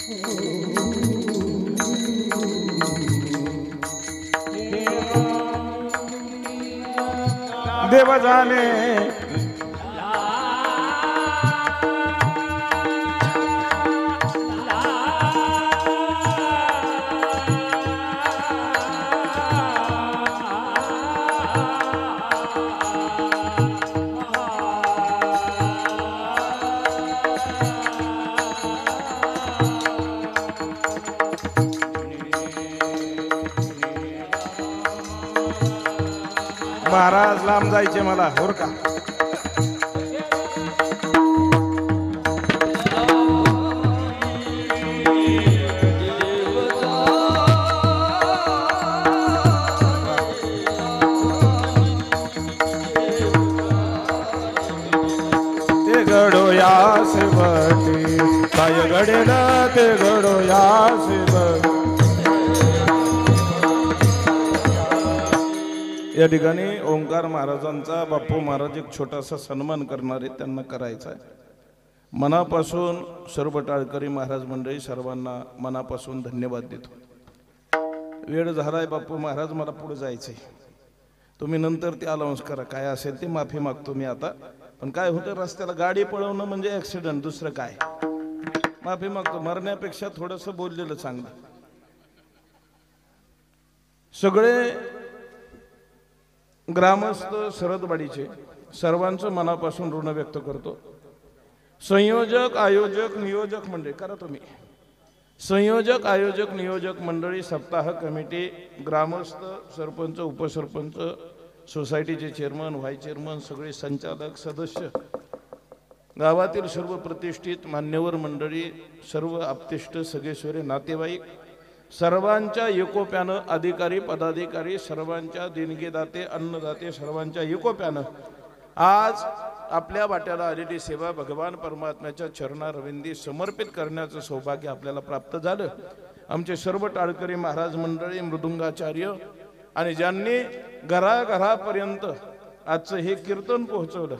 देव जाणे महाराज लांब जायचे मला होर का ते घडो यास भटी काय घडेला ते घडो यास भटी या ठिकाणी ओंकार महाराजांचा बापू महाराज एक छोटासा सन्मान करणार आहे, त्यांना करायचा आहे. मनापासून सर्व टाळकरी महाराज मंडळी सर्वांना मनापासून धन्यवाद देतो. वेळ झालाय बापू महाराज, मला पुढे जायचंय. तुम्ही नंतर ते अलाउन्स करा, काय असेल ते माफी मागतो मी आता. पण काय होतं, रस्त्याला गाडी पळवणं म्हणजे ऍक्सिडेंट, दुसरं काय. माफी मागतो, मरण्यापेक्षा थोडंसं बोललेलं चांगलं. सगळे ग्रामस्थ सरदवाडीचे सर्वांचं मनापासून ऋण व्यक्त करतो. संयोजक आयोजक नियोजक मंडळी करा तुम्ही. संयोजक आयोजक नियोजक मंडळी, सप्ताह कमिटी, ग्रामस्थ, सरपंच, उपसरपंच, सोसायटीचे चेअरमन, व्हाईस चेअरमन, सगळे संचालक सदस्य, गावातील सर्व प्रतिष्ठित मान्यवर मंडळी, सर्व आप्तेष्ट, सगळे सोयरे, नातेवाईक, सर्वांच्या एकोप्यानं, अधिकारी पदाधिकारी सर्वांच्या, देणगीदाते अन्नदाते सर्वांच्या एकोप्यानं आज आपल्या वाट्याला आलेली सेवा भगवान परमात्म्याच्या चरणारविंदी समर्पित करण्याचं सौभाग्य आपल्याला प्राप्त झालं. आमचे सर्व टाळकरी महाराज मंडळी, मृदुंगाचार्य आणि ज्यांनी घराघरापर्यंत आजचं हे कीर्तन पोहोचवलं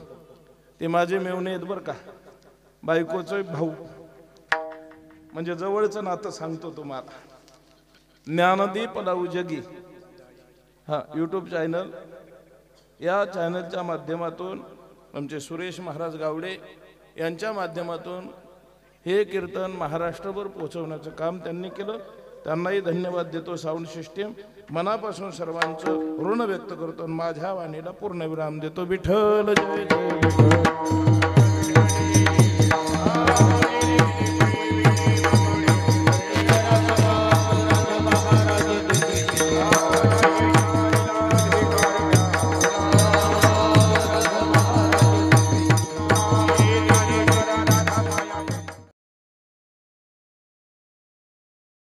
ते माझे मेवणे आहेत बरं का. बायकोचं भाऊ म्हणजे जवळचं नातं सांगतो तुम्हाला. ज्ञानदीप लाऊजगी हा यूट्यूब चॅनल, या चॅनलच्या माध्यमातून आमचे सुरेश महाराज गावडे यांच्या माध्यमातून हे कीर्तन महाराष्ट्रभर पोहोचवण्याचं काम त्यांनी केलं. त्यांनाही धन्यवाद देतो. साऊंड सिस्टीम मनापासून सर्वांचं ऋण व्यक्त करतो. माझ्या वाणीला पूर्णविराम देतो. विठ्ठल जय जय विठ्ठल.